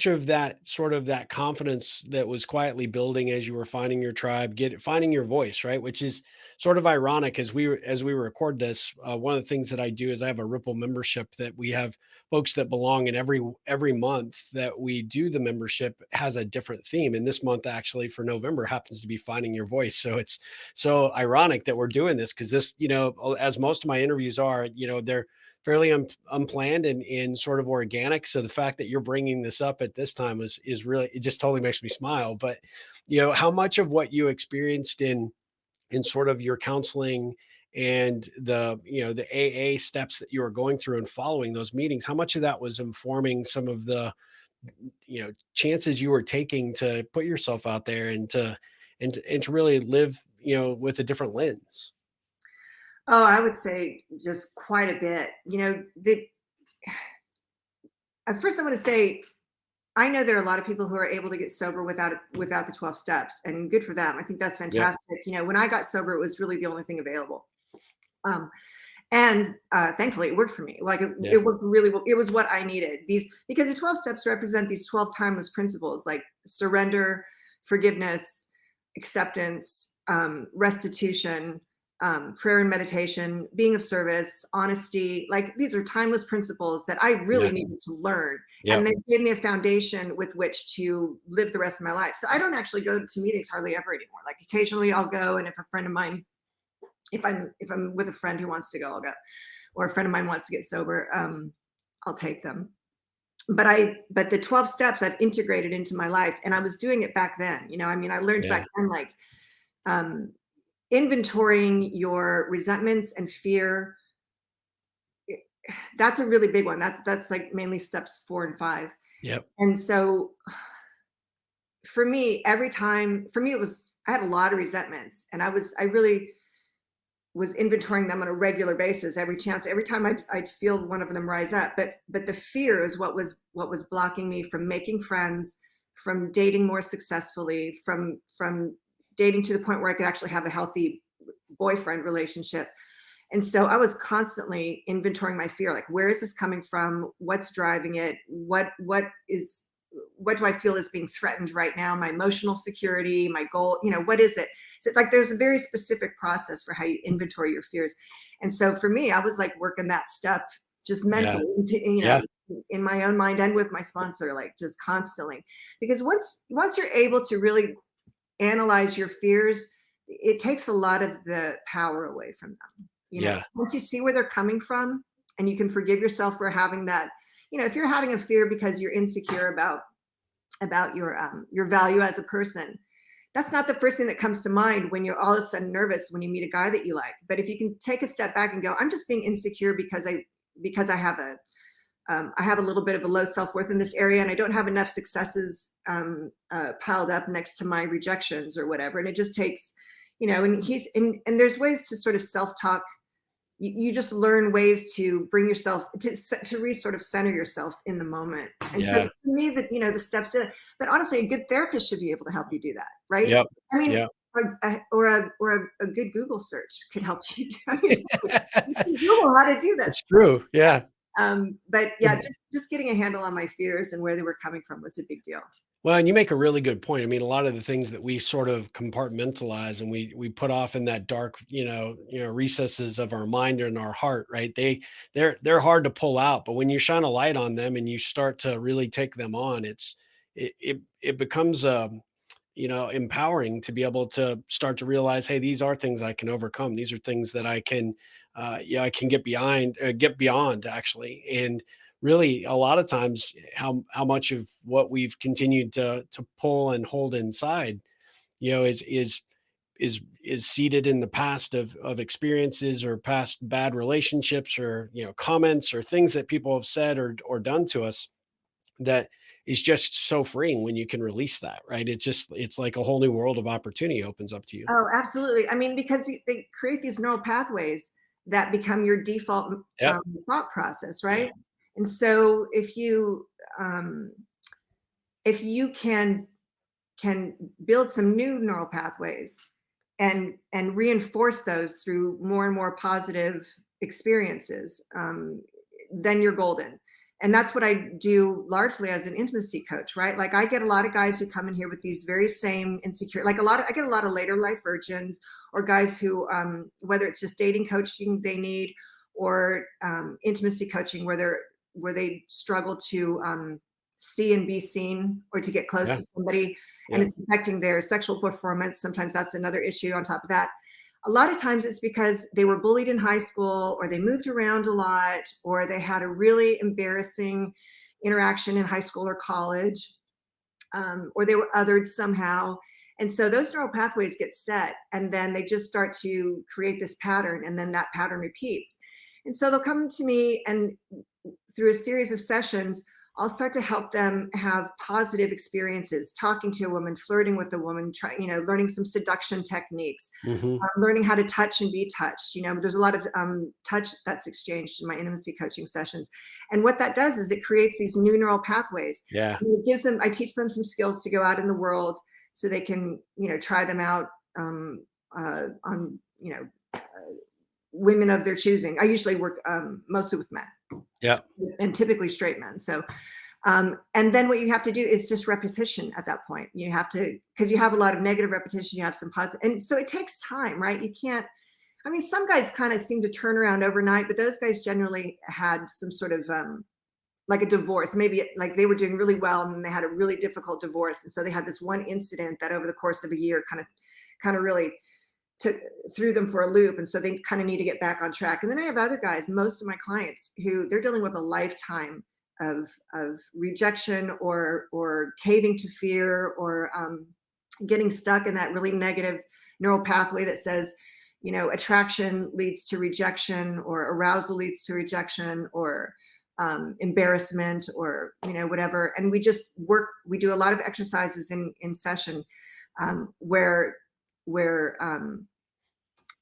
S2: of that sort of that confidence that was quietly building as you were finding your tribe, finding your voice, right? Which is sort of ironic as we record this. One of the things that I do is I have a Ripple membership that we have folks that belong, and every month that we do the membership has a different theme. And this month actually for November happens to be finding your voice. So it's so ironic that we're doing this because this, as most of my interviews are, they're fairly unplanned and sort of organic. So the fact that you're bringing this up at this time is really, it just totally makes me smile. But how much of what you experienced in sort of your counseling and the AA steps that you were going through and following those meetings, how much of that was informing some of the chances you were taking to put yourself out there and to really live with a different lens?
S1: Oh, I would say just quite a bit. First I want to say I know there are a lot of people who are able to get sober without the 12 steps, and good for them. I think that's
S2: Yep.
S1: fantastic. When I got sober, it was really the only thing available. Um, and thankfully it worked for me. Like it
S2: Yeah.
S1: worked really well. It was what I needed. Because the 12 steps represent these 12 timeless principles like surrender, forgiveness, acceptance, restitution, prayer and meditation, being of service, honesty. Like these are timeless principles that I really
S2: Yeah.
S1: needed to learn. And
S2: Yep.
S1: they gave me a foundation with which to live the rest of my life. So I don't actually go to meetings hardly ever anymore. Like occasionally I'll go, and if a friend of mine, if I'm with a friend who wants to go, I'll go, or a friend of mine wants to get sober, I'll take them. But the 12 steps I've integrated into my life, and I was doing it back then. I learned
S2: Yeah.
S1: back then, like, um, inventorying your resentments and fear. That's a really big one. That's like mainly steps 4 and 5.
S2: Yep.
S1: And so for me, it was, I had a lot of resentments, and I really was inventorying them on a regular basis. Every time I'd feel one of them rise up. But the fear is what was blocking me from making friends, from dating more successfully, from dating to the point where I could actually have a healthy boyfriend relationship. And so I was constantly inventorying my fear, like, where is this coming from? What's driving it? What do I feel is being threatened right now? My emotional security, my goal, what is it? So like there's a very specific process for how you inventory your fears. And so for me, I was like working that step just
S2: Yeah.
S1: mentally,
S2: Yeah.
S1: in my own mind and with my sponsor, like just constantly. Because once you're able to really analyze your fears, it takes a lot of the power away from them.
S2: Yeah.
S1: Once you see where they're coming from, and you can forgive yourself for having that. If you're having a fear because you're insecure about your value as a person, that's not the first thing that comes to mind when you're all of a sudden nervous when you meet a guy that you like. But if you can take a step back and go, I'm just being insecure because I have a little bit of a low self-worth in this area, and I don't have enough successes piled up next to my rejections or whatever. And it just takes, and there's ways to sort of self-talk. You just learn ways to bring yourself to sort of center yourself in the moment. And so
S2: Yeah.
S1: to me, that the steps to, but honestly, a good therapist should be able to help you do that, right?
S2: Yep.
S1: I mean,
S2: Yep.
S1: or a good Google search could help you. I mean, you can Google how to do that.
S2: It's true. Yeah.
S1: But yeah, just getting a handle on my fears and where they were coming from was a big deal.
S2: Well, and you make a really good point. I mean, a lot of the things that we sort of compartmentalize and we put off in that dark, recesses of our mind and our heart, right? They're hard to pull out, but when you shine a light on them and you start to really take them on, it becomes empowering to be able to start to realize, hey, these are things I can overcome. These are things that I can get beyond actually. And really, a lot of times, how much of what we've continued to pull and hold inside, is seated in the past of experiences or past bad relationships or comments or things that people have said or done to us that is just so freeing when you can release that, right? It's like a whole new world of opportunity opens up to you.
S1: Oh, absolutely. I mean, because they create these neural pathways that become your default
S2: Yep.
S1: thought process,
S2: Yeah.
S1: right? And so if you can build some new neural pathways, and reinforce those through more and more positive experiences, then you're golden. And that's what I do largely as an intimacy coach, right? Like I get a lot of guys who come in here with these very same insecure, like I get a lot of later life virgins or guys who, whether it's just dating coaching they need or intimacy coaching where they struggle to see and be seen or to get close
S2: Yeah.
S1: to somebody and
S2: Yeah.
S1: it's affecting their sexual performance. Sometimes that's another issue on top of that. A lot of times it's because they were bullied in high school or they moved around a lot or they had a really embarrassing interaction in high school or college, or they were othered somehow. And so those neural pathways get set and then they just start to create this pattern and then that pattern repeats. And so they'll come to me and through a series of sessions, I'll start to help them have positive experiences, talking to a woman, flirting with a woman, learning some seduction techniques,
S2: Hmm.
S1: learning how to touch and be touched. There's a lot of touch that's exchanged in my intimacy coaching sessions. And what that does is it creates these new neural pathways.
S2: Yeah.
S1: And I teach them some skills to go out in the world so they can, try them out on, women of their choosing. I usually work mostly with men
S2: Yeah.
S1: and typically straight men. So, and then what you have to do is just repetition at that point. You have to, because you have a lot of negative repetition, you have some positive. And so it takes time, right? You can't, I mean, some guys kind of seem to turn around overnight, but those guys generally had some sort of, like a divorce, maybe like they were doing really well and then they had a really difficult divorce. And so they had this one incident that over the course of a year kind of really threw them for a loop. And so they kind of need to get back on track. And then I have other guys, most of my clients who they're dealing with a lifetime of rejection or caving to fear or getting stuck in that really negative neural pathway that says, attraction leads to rejection or arousal leads to rejection or embarrassment or, whatever. And we do a lot of exercises in session where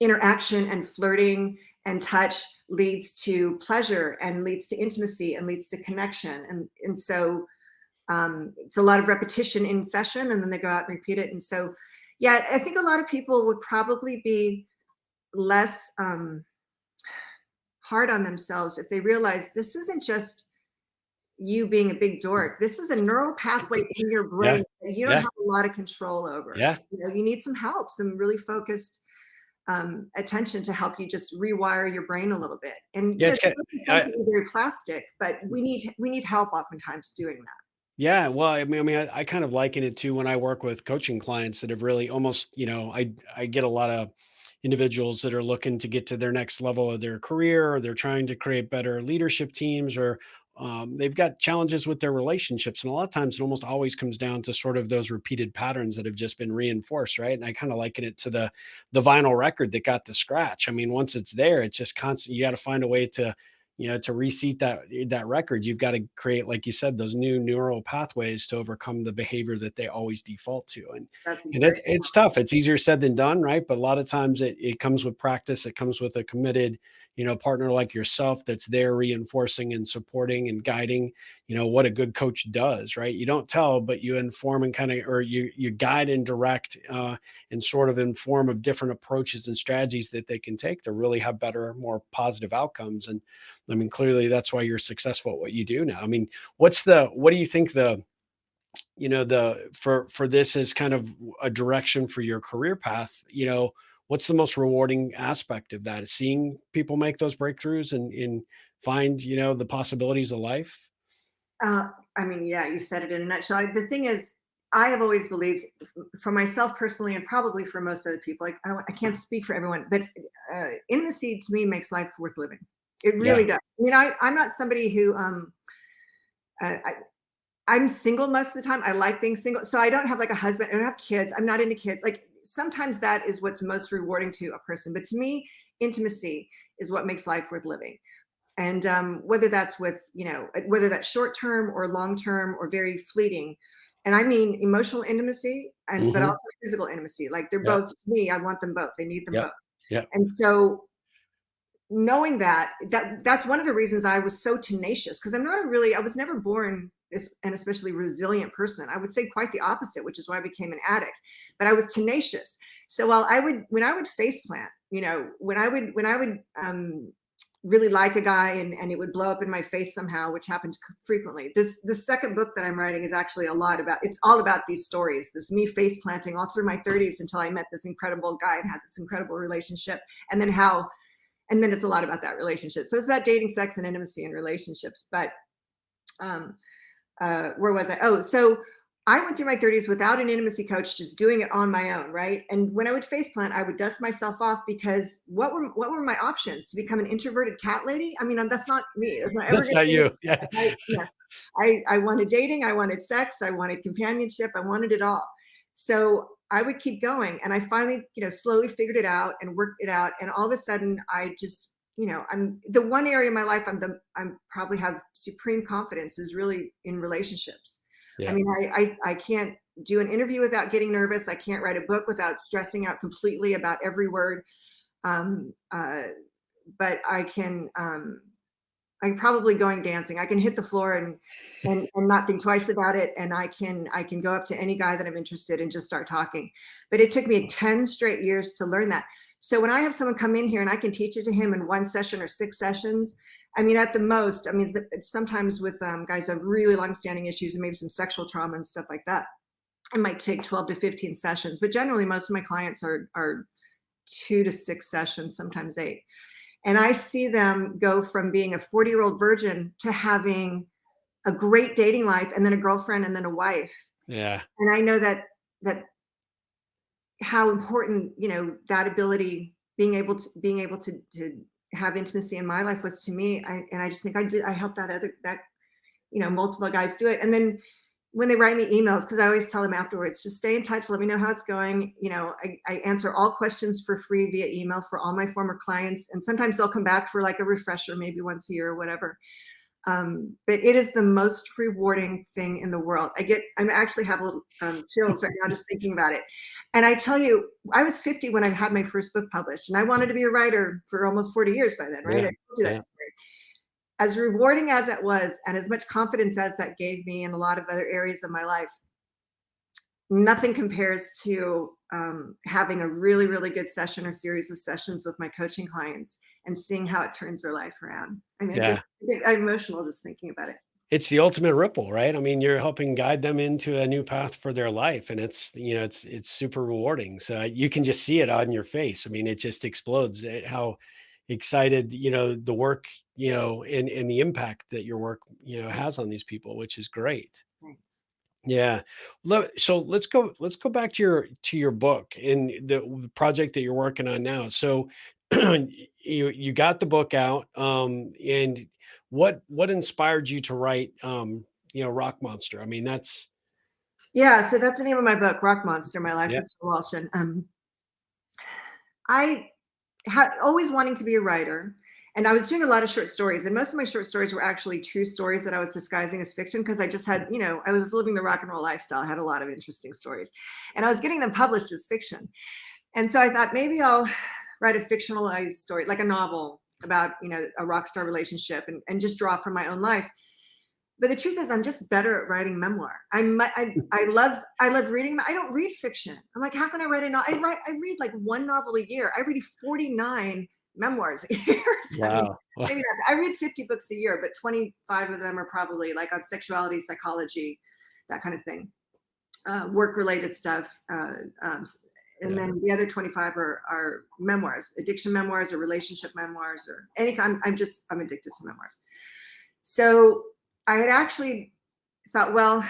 S1: interaction and flirting and touch leads to pleasure and leads to intimacy and leads to connection. And so it's a lot of repetition in session and then they go out and repeat it. And so, yeah, I think a lot of people would probably be less hard on themselves if they realize this isn't just you being a big dork. This is a neural pathway in your
S2: Yeah.
S1: brain that you don't
S2: Yeah.
S1: have a lot of control over.
S2: Yeah.
S1: You need some help, some really focused attention to help you just rewire your brain a little bit. And
S2: Yeah. It's
S1: it's supposed to be very plastic, but we need help oftentimes doing that.
S2: Yeah, well, I kind of liken it to when I work with coaching clients that have really almost, I get a lot of individuals that are looking to get to their next level of their career, or they're trying to create better leadership teams, or they've got challenges with their relationships. And a lot of times it almost always comes down to sort of those repeated patterns that have just been reinforced, right? And I kind of liken it to the vinyl record that got the scratch. I mean, once it's there, it's just constant. You got to find a way to to reseat that record. You've got to create, like you said, those new neural pathways to overcome the behavior that they always default to.
S1: That's a
S2: And
S1: great
S2: it's tough. It's easier said than done, right? But a lot of times it comes with practice. It comes with a committed, partner like yourself that's there reinforcing and supporting and guiding, what a good coach does, right? You don't tell, but you inform and kind of, or you guide and direct and sort of inform of different approaches and strategies that they can take to really have better, more positive outcomes. And I mean, clearly that's why you're successful at what you do now. I mean, what do you think for this is kind of a direction for your career path? What's the most rewarding aspect of that? Is seeing people make those breakthroughs and find, the possibilities of life?
S1: Uh, I mean, yeah, you said it in a nutshell. The thing is, I have always believed, for myself personally, and probably for most other people, like I can't speak for everyone, but intimacy to me makes life worth living. It
S2: Yeah.
S1: really does. I mean, I'm not somebody who uh, I, I'm single most of the time. I like being single, so I don't have like a husband. I don't have kids. I'm not into kids. Like sometimes that is what's most rewarding to a person, but to me, intimacy is what makes life worth living. And whether that's whether that's short term or long term or very fleeting, and I mean emotional intimacy and but
S2: Hmm.
S1: also physical intimacy. Like they're
S2: Yeah.
S1: both to me. I want them both. They need them
S2: Yeah.
S1: both.
S2: Yeah.
S1: And so knowing that's one of the reasons I was so tenacious because I was never born and especially resilient person. I would say quite the opposite, which is why I became an addict. But I was tenacious. So when I would face plant, when I would really like a guy and it would blow up in my face somehow, which happens frequently. The second book that I'm writing is actually it's all about these stories, this me face planting all through my 30s until I met this incredible guy and had this incredible relationship. And then it's a lot about that relationship. So it's about dating, sex, and intimacy and relationships. But where was I? Oh, so I went through my 30s without an intimacy coach, just doing it on my own, right? And when I would face plant, I would dust myself off, because what were my options? To become an introverted cat lady? I mean, that's not me. That's not ever
S2: That's
S1: gonna
S2: not
S1: be
S2: you.
S1: me.
S2: Yeah.
S1: I wanted dating, I wanted sex, I wanted companionship, I wanted it all. So I would keep going, and I finally, slowly figured it out and worked it out. And all of a sudden, I just, I'm the one area in my life I'm probably have supreme confidence is really in relationships. I
S2: Yeah.
S1: mean, I can't do an interview without getting nervous. I can't write a book without stressing out completely about every word. But I can, I'm probably going dancing. I can hit the floor and not think twice about it. And I can go up to any guy that I'm interested in, just start talking. But it took me 10 straight years to learn that. So when I have someone come in here and I can teach it to him in 1 session or 6 sessions, I mean, at the most, sometimes with guys who have really long-standing issues and maybe some sexual trauma and stuff like that, it might take 12 to 15 sessions. But generally, most of my clients are 2 to 6 sessions, sometimes 8. And I see them go from being a 40-year-old virgin to having a great dating life, and then a girlfriend, and then a wife.
S2: Yeah.
S1: And I know that how important, that ability, being able to have intimacy in my life was to me. I just think I helped multiple guys do it. And then when they write me emails, because I always tell them afterwards, just stay in touch, let me know how it's going. I answer all questions for free via email for all my former clients. And sometimes they'll come back for like a refresher, maybe once a year or whatever. But it is the most rewarding thing in the world. I actually have a little chills right now just thinking about it. And I tell you, I was 50 when I had my first book published, and I wanted to be a writer for almost 40 years by then, right?
S2: Yeah.
S1: I told you that story. As rewarding as it was, and as much confidence as that gave me in a lot of other areas of my life, nothing compares to having a really, really good session or series of sessions with my coaching clients and seeing how it turns their life around. I mean, I'm emotional just thinking about it.
S2: It's the ultimate ripple, right? I mean, you're helping guide them into a new path for their life, and it's super rewarding. So you can just see it on your face. I mean, it just explodes at how excited, the work, and the impact that your work, has on these people, which is great.
S1: Thanks.
S2: Yeah. So let's go back to your book and the project that you're working on now. So you got the book out, and what inspired you to write, Rock Monster? I mean,
S1: So that's the name of my book, Rock Monster: My Life
S2: yeah.
S1: with Walsh. And I always wanting to be a writer. And I was doing a lot of short stories, and most of my short stories were actually true stories that I was disguising as fiction, because I just had, I was living the rock and roll lifestyle. I had a lot of interesting stories, and I was getting them published as fiction. And so I thought maybe I'll write a fictionalized story, like a novel about, a rock star relationship, and just draw from my own life. But the truth is, I'm just better at writing memoir. I love reading. I don't read fiction. I'm like, how can I write a novel? I read like 1 novel a year. I read 49 memoirs a year. So
S2: Wow.
S1: maybe not. I read 50 books a year, but 25 of them are probably like on sexuality, psychology, that kind of thing, work-related stuff. And then the other 25 are memoirs, addiction memoirs, or relationship memoirs, or any kind. I'm addicted to memoirs. So I had actually thought, well,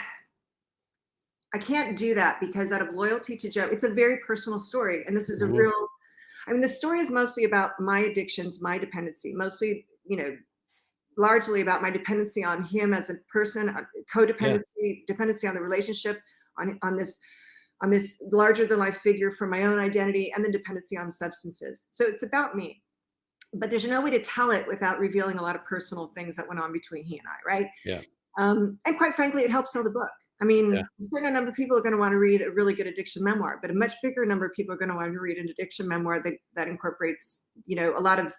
S1: I can't do that, because out of loyalty to Joe, it's a very personal story. And this is the story is mostly about my addictions, my dependency, mostly, largely about my dependency on him as a person, codependency, dependency on the relationship, on this larger than life figure for my own identity, and then dependency on substances. So it's about me, but there's no way to tell it without revealing a lot of personal things that went on between he and I, right?
S2: Yeah.
S1: And quite frankly, it helps sell the book. I mean, a certain number of people are going to want to read a really good addiction memoir, but a much bigger number of people are going to want to read an addiction memoir that incorporates, a lot of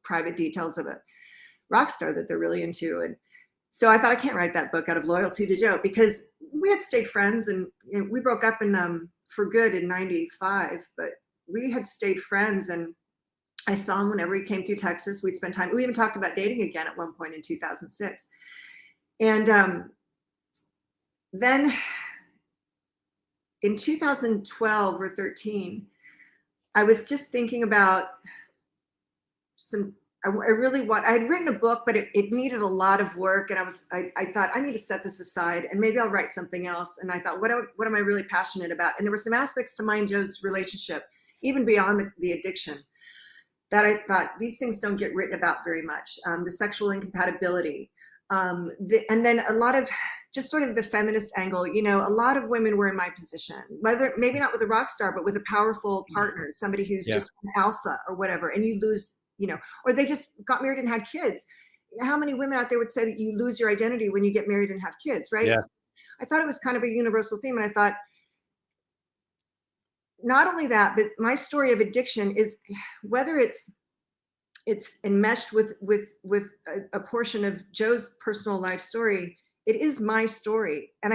S1: private details of a rock star that they're really into. And So I thought, I can't write that book out of loyalty to Joe, because we had stayed friends, and we broke up for good in 95, but we had stayed friends, and I saw him whenever he came through Texas. We'd spend time. We even talked about dating again at one point in 2006. And then in 2012 or 13, I was just thinking about I had written a book, but it needed a lot of work. And I thought, I need to set this aside and maybe I'll write something else. And I thought, what am I really passionate about? And there were some aspects to mine and Joe's relationship, even beyond the addiction, that I thought these things don't get written about very much. The sexual incompatibility. And then a lot of just sort of the feminist angle. You know, a lot of women were in my position, whether maybe not with a rock star, but with a powerful partner, somebody who's just an alpha or whatever, and you lose, you know, or they just got married and had kids. How many women out there would say that you lose your identity when you get married and have kids, right?
S2: Yeah.
S1: So I thought it was kind of a universal theme. And I thought, not only that, but my story of addiction is, whether it's enmeshed with a portion of Joe's personal life story, it is my story. And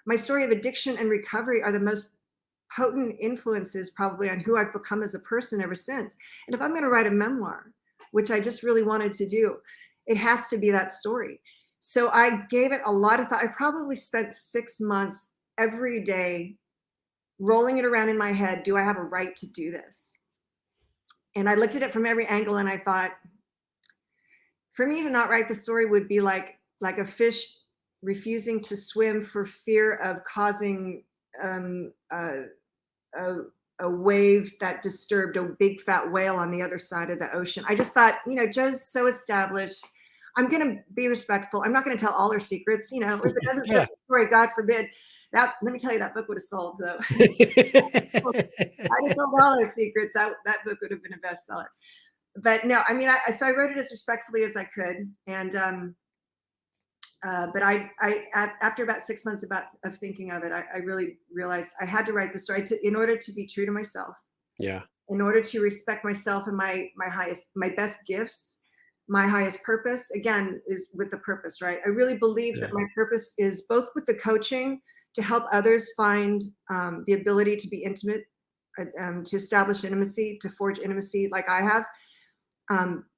S1: my story of addiction and recovery are the most potent influences probably on who I've become as a person ever since. And if I'm going to write a memoir, which I just really wanted to do, it has to be that story. So I gave it a lot of thought. I probably spent 6 months every day rolling it around in my head. Do I have a right to do this? And I looked at it from every angle, and I thought, for me to not write the story would be like a fish refusing to swim for fear of causing a wave that disturbed a big fat whale on the other side of the ocean. I just thought, you know, Joe's so established. I'm going to be respectful. I'm not going to tell all her secrets. You know, if it doesn't fit the story, God forbid. Let me tell you, that book would have sold, though. I'd have told all her secrets. That book would have been a bestseller. But no, I mean, so I wrote it as respectfully as I could. And, but after about 6 months of thinking of it, I really realized I had to write the story in order to be true to myself.
S2: Yeah.
S1: In order to respect myself and my best gifts. My highest purpose, again, is with the purpose, right? I really believe that my purpose is both with the coaching to help others find the ability to be intimate, to establish intimacy, to forge intimacy like I have.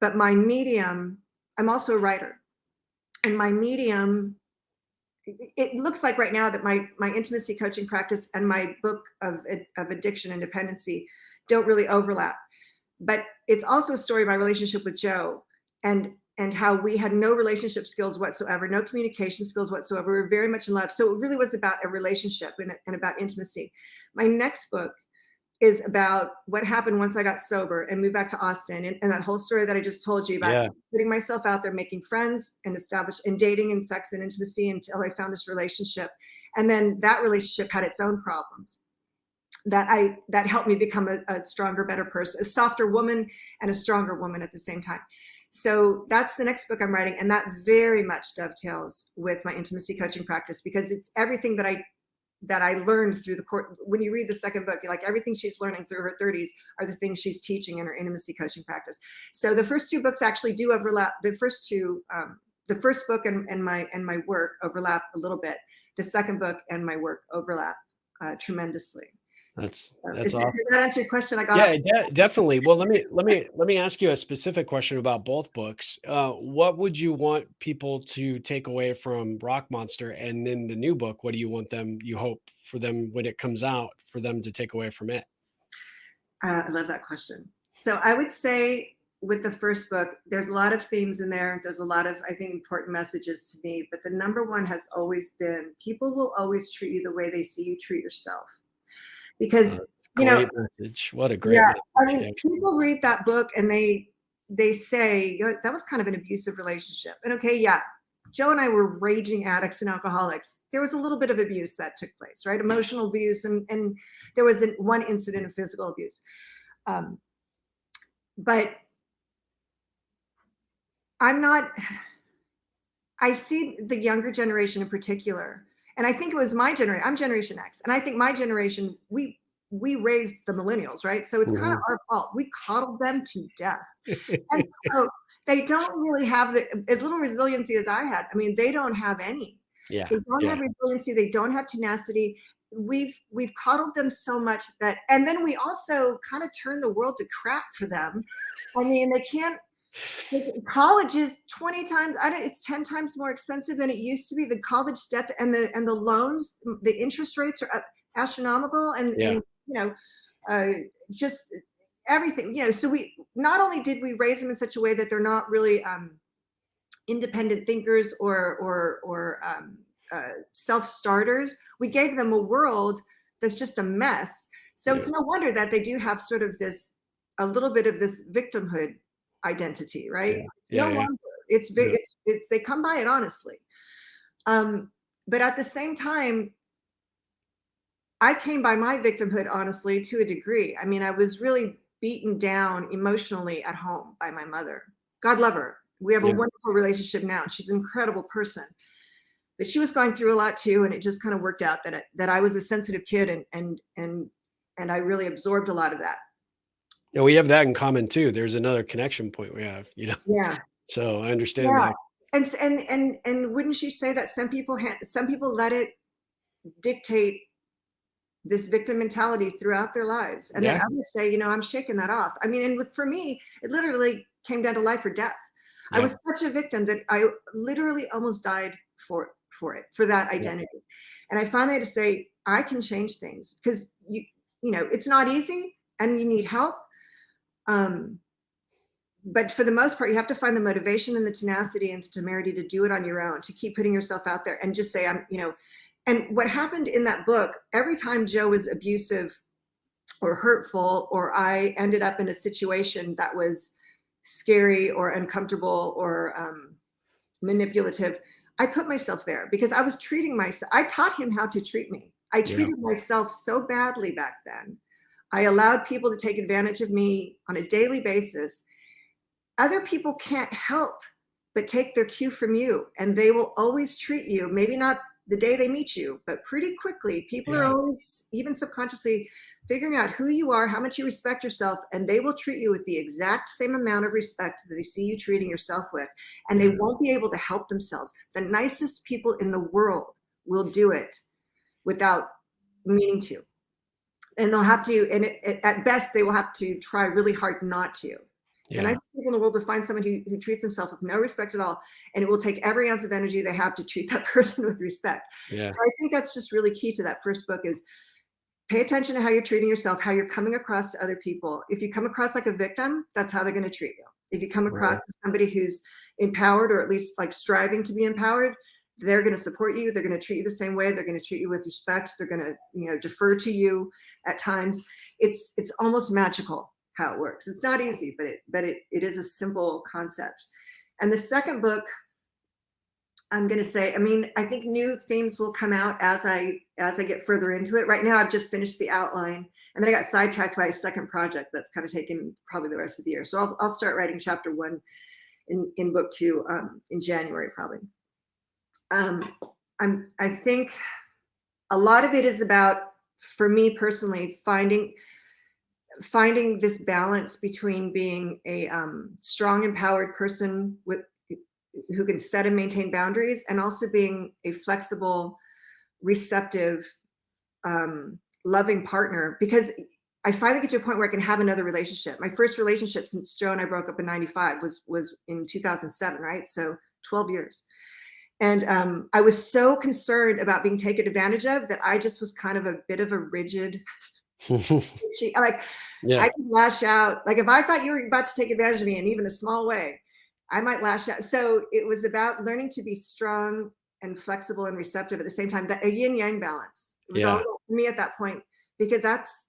S1: But my medium, I'm also a writer. And my medium, it looks like right now that my intimacy coaching practice and my book of addiction and dependency don't really overlap. But it's also a story of my relationship with Joe. And how we had no relationship skills whatsoever, no communication skills whatsoever. We were very much in love. So it really was about a relationship and about intimacy. My next book is about what happened once I got sober and moved back to Austin, and that whole story that I just told you about, putting myself out there, making friends and dating and sex and intimacy until I found this relationship. And then that relationship had its own problems that helped me become a stronger, better person, a softer woman and a stronger woman at the same time. So that's the next book I'm writing. And that very much dovetails with my intimacy coaching practice, because it's everything that I learned through the course. When you read the second book, you're like, everything she's learning through her 30s are the things she's teaching in her intimacy coaching practice. So the first two books actually do overlap. The first book and my work overlap a little bit. The second book and my work overlap tremendously.
S2: That's awesome.
S1: Did that answer your question?
S2: Definitely. Well, let me ask you a specific question about both books. What would you want people to take away from Rock Monster, and then the new book? What do you want them? You hope for them when it comes out for them to take away from it?
S1: I love that question. So I would say with the first book, there's a lot of themes in there. There's a lot of, I think, important messages to me. But the number one has always been: people will always treat you the way they see you treat yourself. Because
S2: great message. What a great message.
S1: I mean, people read that book and they say, that was kind of an abusive relationship. And Joe and I were raging addicts and alcoholics. There was a little bit of abuse that took place, right? Emotional abuse, and there was one incident of physical abuse. But I see the younger generation in particular. And I think it was my generation. I'm Generation X. And I think my generation, we raised the millennials, right? So it's kind of our fault. We coddled them to death. And so they don't really have as little resiliency as I had. I mean, they don't have any.
S2: Yeah.
S1: They don't have resiliency. They don't have tenacity. We've coddled them so much that, and then we also kind of turn the world to crap for them. I mean, they can't. College is 20 times, it's 10 times more expensive than it used to be. The college debt and the loans, the interest rates are astronomical, and just everything. So we not only did we raise them in such a way that they're not really independent thinkers or self-starters, we gave them a world that's just a mess. So it's no wonder that they do have sort of a little bit of this victimhood identity, right? No longer. It's they come by it honestly. But at the same time, I came by my victimhood honestly to a degree. I mean, I was really beaten down emotionally at home by my mother. God love her. We have a wonderful relationship now. She's an incredible person. But she was going through a lot too, and it just kind of worked out that I was a sensitive kid, and I really absorbed a lot of that.
S2: Yeah, we have that in common too. There's another connection point we have,
S1: Yeah.
S2: So I understand that.
S1: And wouldn't you say that some people let it dictate this victim mentality throughout their lives, and then others say, I'm shaking that off. I mean, and for me, it literally came down to life or death. I was such a victim that I literally almost died for that identity. And I finally had to say, I can change things, because it's not easy and you need help. But for the most part, you have to find the motivation and the tenacity and the temerity to do it on your own, to keep putting yourself out there and just say, and what happened in that book, every time Joe was abusive or hurtful, or I ended up in a situation that was scary or uncomfortable or manipulative, I put myself there, because I was treating myself. I taught him how to treat me. I treated myself so badly back then. I allowed people to take advantage of me on a daily basis. Other people can't help but take their cue from you, and they will always treat you, maybe not the day they meet you, but pretty quickly. People are always, even subconsciously, figuring out who you are, how much you respect yourself, and they will treat you with the exact same amount of respect that they see you treating yourself with, and they won't be able to help themselves. The nicest people in the world will do it without meaning to. And they'll have to, and at best, they will have to try really hard not to. The nicest people in the world will find someone who treats himself with no respect at all, and it will take every ounce of energy they have to treat that person with respect. So I think that's just really key to that first book, is pay attention to how you're treating yourself, how you're coming across to other people. If you come across like a victim, that's how they're going to treat you. If you come across as somebody who's empowered, or at least like striving to be empowered, they're going to support you. They're going to treat you the same way. They're going to treat you with respect. They're going to, defer to you at times. It's almost magical how it works. It's not easy, but it is a simple concept. And the second book, I'm going to say, I think new themes will come out as I get further into it. Right now, I've just finished the outline, and then I got sidetracked by a second project that's kind of taken probably the rest of the year. So I'll start writing chapter 1 in book 2 in January, probably. I think a lot of it is about, for me personally, finding this balance between being a strong, empowered person who can set and maintain boundaries, and also being a flexible, receptive, loving partner. Because I finally get to a point where I can have another relationship. My first relationship since Joe and I broke up in '95 was in 2007, right? So 12 years. And I was so concerned about being taken advantage of that I just was kind of a bit of a rigid. I could lash out. Like if I thought you were about to take advantage of me in even a small way, I might lash out. So it was about learning to be strong and flexible and receptive at the same time. A yin yang balance. It was all about me at that point, because that's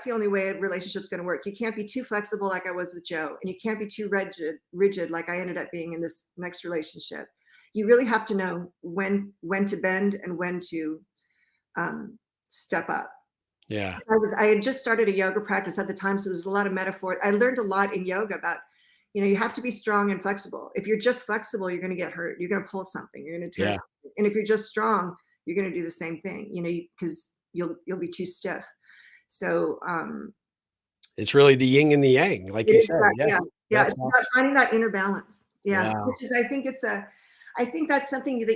S1: the only way a relationship's going to work. You can't be too flexible like I was with Joe, and you can't be too rigid like I ended up being in this next relationship. You really have to know when to bend and when to step up.
S2: Yeah.
S1: So I had just started a yoga practice at the time, so there's a lot of metaphor. I learned a lot in yoga about, you have to be strong and flexible. If you're just flexible, you're going to get hurt. You're going to pull something. You're going to tear something. And if you're just strong, you're going to do the same thing. Because you'll be too stiff. So
S2: it's really the yin and the yang, like you said.
S1: Yeah,
S2: That's
S1: it's
S2: awesome.
S1: about finding that inner balance. Yeah,
S2: Wow.
S1: which is, I think that's something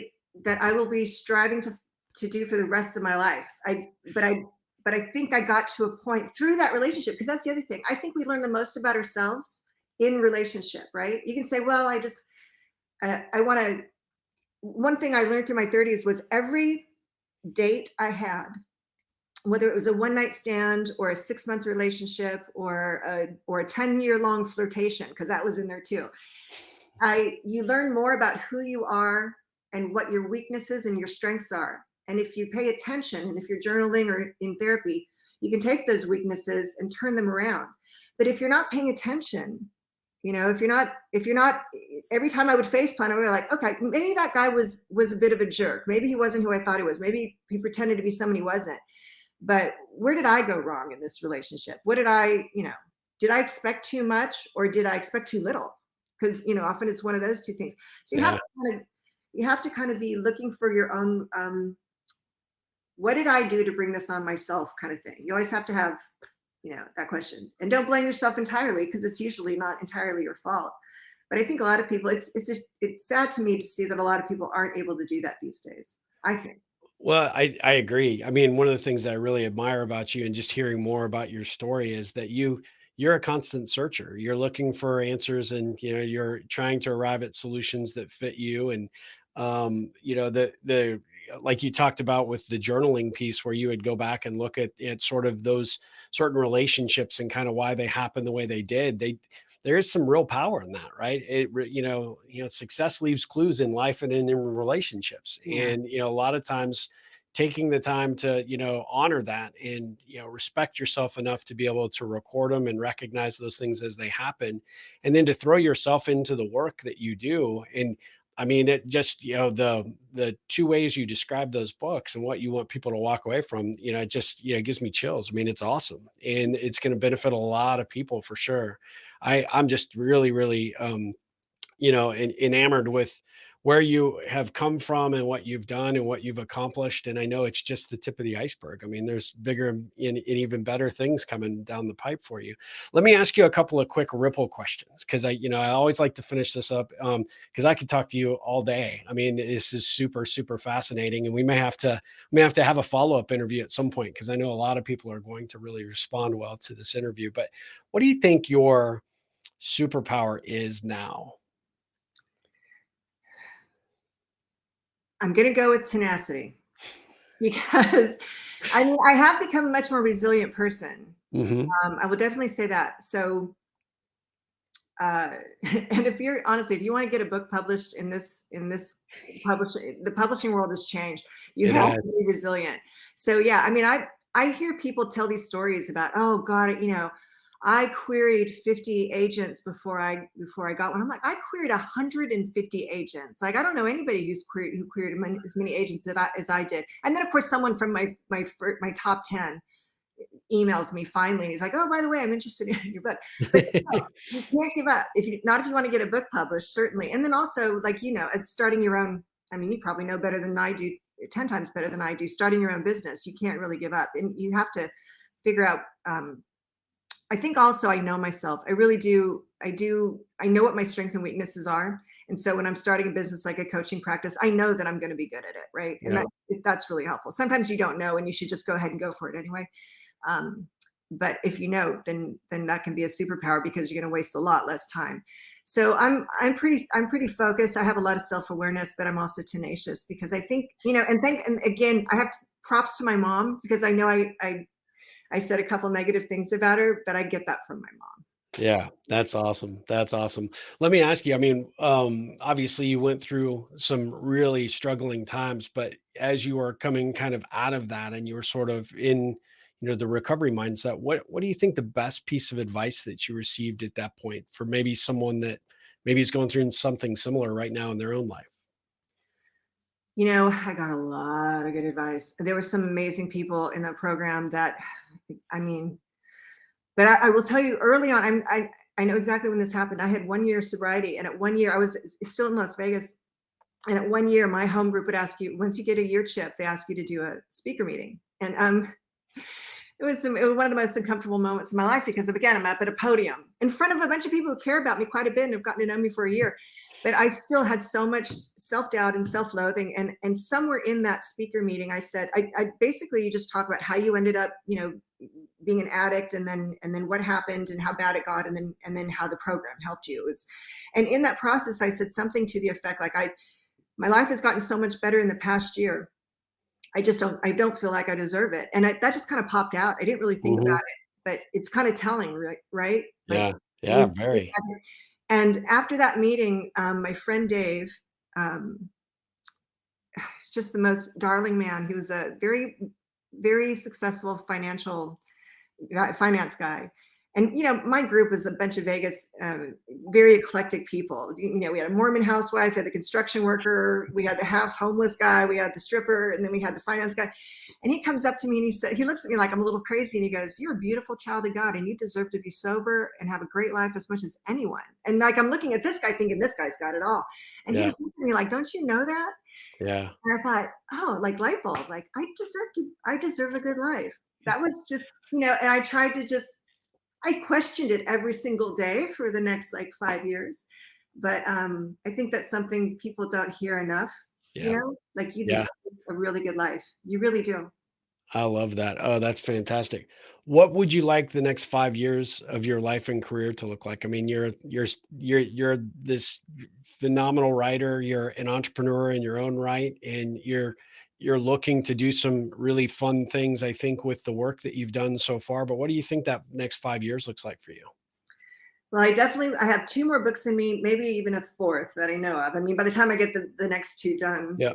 S1: that I will be striving to do for the rest of my life. But I think I got to a point through that relationship, because that's the other thing. I think we learn the most about ourselves in relationship, right? You can say, well, I want to. One thing I learned through my 30s was every date I had, whether it was a one night stand or a 6 month relationship or a 10-year long flirtation, because that was in there too. You learn more about who you are and what your weaknesses and your strengths are. And if you pay attention, and if you're journaling or in therapy, you can take those weaknesses and turn them around. But if you're not paying attention, if you're not, every time I would face plant, I would be like, okay, maybe that guy was a bit of a jerk. Maybe he wasn't who I thought he was. Maybe he pretended to be someone he wasn't. But where did I go wrong in this relationship? What did I expect too much, or did I expect too little? Because often it's one of those two things. So
S2: Yeah.
S1: you have to kind of be looking for your own, what did I do to bring this on myself, kind of thing. You always have to have that question, and don't blame yourself entirely, because it's usually not entirely your fault. But I think a lot of people, it's sad to me to see that a lot of people aren't able to do that these days, I think.
S2: Well, I agree. I mean, one of the things I really admire about you and just hearing more about your story is that you're a constant searcher. You're looking for answers, and you're trying to arrive at solutions that fit you. And the like you talked about with the journaling piece, where you would go back and look at sort of those certain relationships and kind of why they happened the way they did. There is some real power in that, right? Success leaves clues in life and in relationships.
S1: Yeah.
S2: And, a lot of times taking the time to, honor that and, respect yourself enough to be able to record them and recognize those things as they happen. And then to throw yourself into the work that you do. And I mean, it just, the two ways you describe those books and what you want people to walk away from, it just, it gives me chills. I mean, it's awesome, and it's going to benefit a lot of people for sure. I'm just really, really, enamored with where you have come from and what you've done and what you've accomplished. And I know it's just the tip of the iceberg. I mean, there's bigger and even better things coming down the pipe for you. Let me ask you a couple of quick ripple questions, because I always like to finish this up, because I could talk to you all day. I mean, this is super, super fascinating, and we may have to have a follow-up interview at some point, because I know a lot of people are going to really respond well to this interview. But what do you think your superpower is now?
S1: I'm going to go with tenacity, because I have become a much more resilient person.
S2: Hmm.
S1: I will definitely say that. So, and if you want to get a book published in this publishing, the publishing world has changed. You
S2: It
S1: have
S2: has.
S1: to be resilient. So yeah, I mean, I hear people tell these stories about, oh God, I queried 50 agents before I got one. I'm like, I queried 150 agents. Like, I don't know anybody who queried as many agents as I did. And then of course someone from my top 10 emails me finally, and he's like, oh, by the way, I'm interested in your book. But still, you can't give up, if you want to get a book published, certainly. And then also, like, it's starting your own. I mean, you probably know better than I do, 10 times better than I do, starting your own business. You can't really give up, and you have to figure out, I think also I know myself. I really do. I know what my strengths and weaknesses are. And so when I'm starting a business like a coaching practice, I know that I'm going to be good at it. Right. And
S2: Yeah.
S1: that's really helpful. Sometimes you don't know, and you should just go ahead and go for it anyway. But if you know, then that can be a superpower, because you're going to waste a lot less time. So I'm pretty focused. I have a lot of self-awareness, but I'm also tenacious, because I think, and again, I have props to my mom, because I know I said a couple negative things about her, but I get that from my mom.
S2: Yeah, that's awesome. That's awesome. Let me ask you, I mean, obviously you went through some really struggling times, but as you are coming kind of out of that and you were sort of in, the recovery mindset, what do you think the best piece of advice that you received at that point for maybe someone that maybe is going through something similar right now in their own life?
S1: I got a lot of good advice. There were some amazing people in that program that, I mean, but I will tell you early on, I know exactly when this happened. I had 1 year sobriety, and at 1 year I was still in Las Vegas. And at 1 year, my home group would ask you, once you get a year chip, they ask you to do a speaker meeting. And one of the most uncomfortable moments in my life because again, I'm up at a podium in front of a bunch of people who care about me quite a bit and have gotten to know me for a year. But I still had so much self-doubt and self-loathing. And somewhere in that speaker meeting, I said, I basically, you just talk about how you ended up, being an addict, and then what happened and how bad it got, and then how the program helped you. And in that process, I said something to the effect like, my life has gotten so much better in the past year. I don't feel like I deserve it. And that just kind of popped out. I didn't really think about it, but it's kind of telling, right? Like,
S2: Yeah, very.
S1: and after that meeting, my friend Dave, um, just the most darling man. He was a very, very successful finance guy. And, my group was a bunch of Vegas, very eclectic people. We had a Mormon housewife, we had the construction worker, we had the half homeless guy, we had the stripper, and then we had the finance guy. And he comes up to me and he looks at me like I'm a little crazy. And he goes, "You're a beautiful child of God and you deserve to be sober and have a great life as much as anyone." And like, I'm looking at this guy thinking this guy's got it all. And he was looking at me like, "Don't you know that?"
S2: Yeah.
S1: And I thought, oh, like light bulb, like I deserve a good life. That was just, and I questioned it every single day for the next like 5 years. But I think that's something people don't hear enough,
S2: Yeah.
S1: like you
S2: Yeah.
S1: deserve a really good life. You really do.
S2: I love that. Oh, that's fantastic. What would you like the next 5 years of your life and career to look like? I mean, you're this phenomenal writer. You're an entrepreneur in your own right, and you're looking to do some really fun things, I think, with the work that you've done so far. But what do you think that next 5 years looks like for you?
S1: Well, I have two more books in me, maybe even a fourth that I know of. I mean, by the time I get the next two done,
S2: Yeah.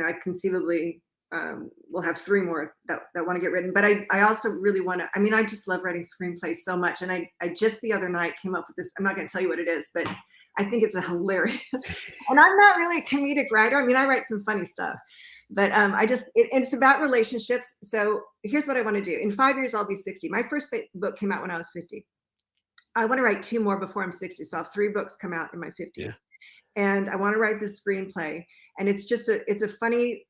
S1: I conceivably will have three more that want to get written. But I also really want to, I just love writing screenplays so much. And I just the other night came up with this. I'm not going to tell you what it is, but I think it's a hilarious, and I'm not really a comedic writer. I write some funny stuff, but it's about relationships. So here's what I want to do. In 5 years, I'll be 60. My first book came out when I was 50. I want to write two more before I'm 60. So I have three books come out in my 50s.
S2: Yeah.
S1: And I want to write this screenplay. And it's a funny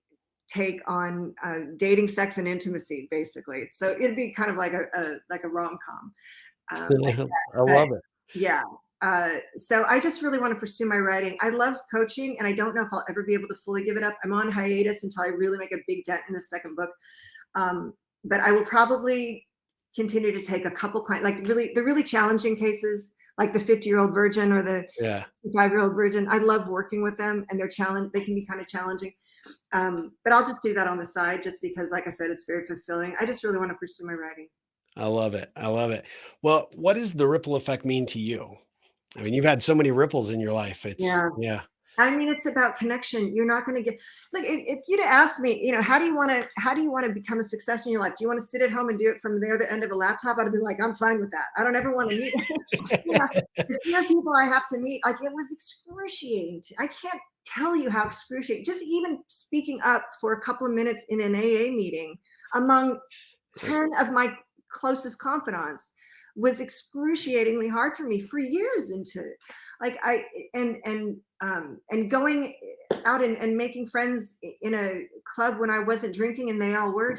S1: take on dating, sex, and intimacy, basically. So it'd be kind of like a rom-com. I
S2: love it.
S1: Yeah. So I just really want to pursue my writing. I love coaching, and I don't know if I'll ever be able to fully give it up. I'm on hiatus until I really make a big dent in the second book. But I will probably continue to take a couple clients, like the really challenging cases, like the 50-year-old virgin or the 5-year-old virgin. I love working with them, and they can be kind of challenging. But I'll just do that on the side just because, like I said, it's very fulfilling. I just really want to pursue my writing.
S2: I love it. I love it. Well, what does the ripple effect mean to you? You've had so many ripples in your life. Yeah.
S1: It's about connection. You're not going to get like if you'd asked me, how do you want to become a success in your life? Do you want to sit at home and do it from the other end of a laptop? I'd be like, I'm fine with that. I don't ever want to meet. The few people I have to meet, like it was excruciating. I can't tell you how excruciating. Just even speaking up for a couple of minutes in an AA meeting among 10 of my closest confidants was excruciatingly hard for me for years into it. Like and going out and making friends in a club when I wasn't drinking and they all were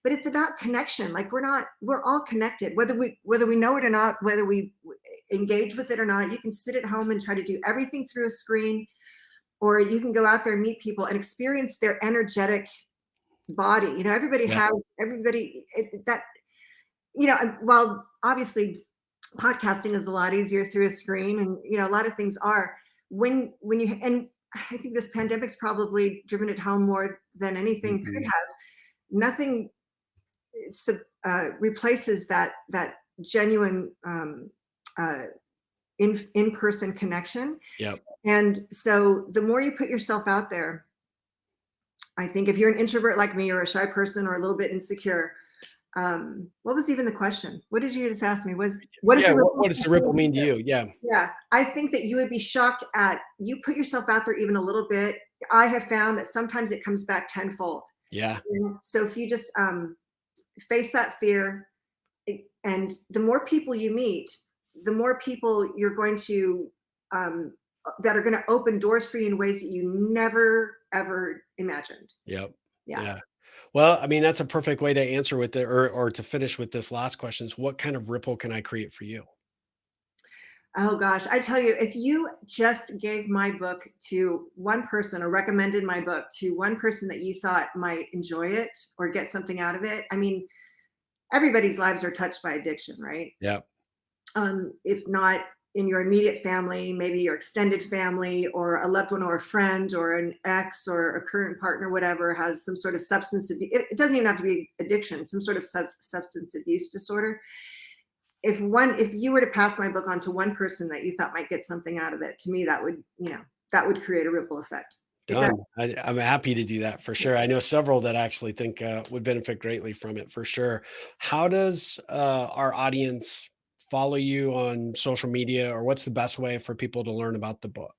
S1: but it's about connection. Like we're all connected, whether we know it or not, whether we engage with it or not. You can sit at home and try to do everything through a screen, or you can go out there and meet people and experience their energetic body. While obviously podcasting is a lot easier through a screen, and a lot of things are when you, and I think this pandemic's probably driven it home more than anything could have. Nothing replaces that genuine in-person connection.
S2: Yep.
S1: And so the more you put yourself out there, I think if you're an introvert like me or a shy person or a little bit insecure, what was even the question? What did you just ask me? What does the
S2: ripple mean to you? Yeah.
S1: Yeah. I think that you would be shocked you put yourself out there even a little bit. I have found that sometimes it comes back tenfold.
S2: Yeah.
S1: So if you just face that fear, and the more people you meet, the more people you're going to, that are going to open doors for you in ways that you never, ever imagined.
S2: Yep.
S1: Yeah.
S2: Well, I mean, that's a perfect way to answer with the or to finish with this last question is what kind of ripple can I create for you?
S1: Oh gosh, I tell you, if you just gave my book to one person or recommended my book to one person that you thought might enjoy it or get something out of it, I mean, everybody's lives are touched by addiction, right?
S2: Yeah.
S1: If not in your immediate family, maybe your extended family or a loved one or a friend or an ex or a current partner, whatever, has some sort of substance abuse. It doesn't even have to be addiction, some sort of substance abuse disorder. If you were to pass my book on to one person that you thought might get something out of it, to me, that would, that would create a ripple effect. It does.
S2: Done. I'm happy to do that for sure. I know several that actually think would benefit greatly from it for sure. How does our audience follow you on social media, or what's the best way for people to learn about the book?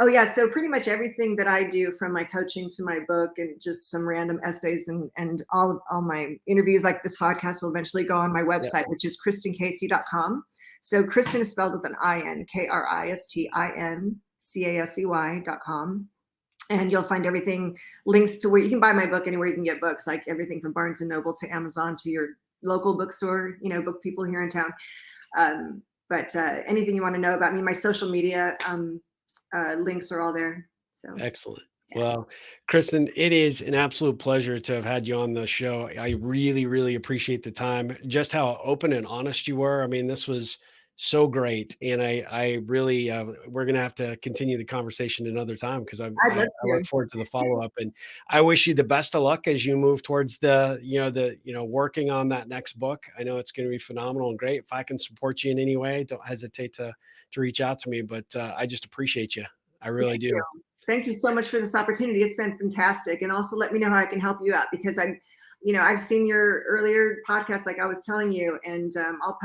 S1: Oh yeah, so pretty much everything that I do, from my coaching to my book and just some random essays and all my interviews, like this podcast, will eventually go on my
S2: Yeah,
S1: website, which is kristincasey.com. So Kristin is spelled with an I-N, KRISTINCASEY.com. And you'll find everything, links to where you can buy my book anywhere you can get books, like everything from Barnes and Noble to Amazon to your local bookstore, book people here in town. But anything you want to know about me, my social media links are all there. So
S2: excellent.
S1: yeah.
S2: Well, Kristen, it is an absolute pleasure to have had you on the show. I really, really appreciate the time, just how open and honest you were. I mean, this was so great. And I really, we're going to have to continue the conversation another time because
S1: I'd love
S2: I look
S1: to.
S2: forward to the follow up. And I wish you the best of luck as you move towards working on that next book. I know it's going to be phenomenal and great. If I can support you in any way, don't hesitate to reach out to me. But I just appreciate you. I really
S1: Thank you.
S2: do.
S1: Thank you so much for this opportunity. It's been fantastic. And also let me know how I can help you out, because I've seen your earlier podcast, like I was telling you, and I'll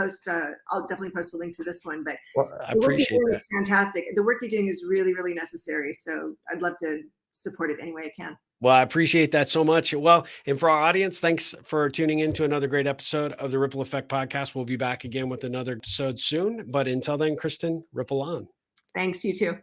S1: definitely post a link to this one, but
S2: Well, I
S1: the work you're
S2: appreciate
S1: doing
S2: that.
S1: is fantastic. The work you're doing is really, really necessary. So I'd love to support it any way I can.
S2: Well, I appreciate that so much. Well, and for our audience, thanks for tuning in to another great episode of the Ripple Effect Podcast. We'll be back again with another episode soon. But until then, Kristen, ripple on.
S1: Thanks, you too.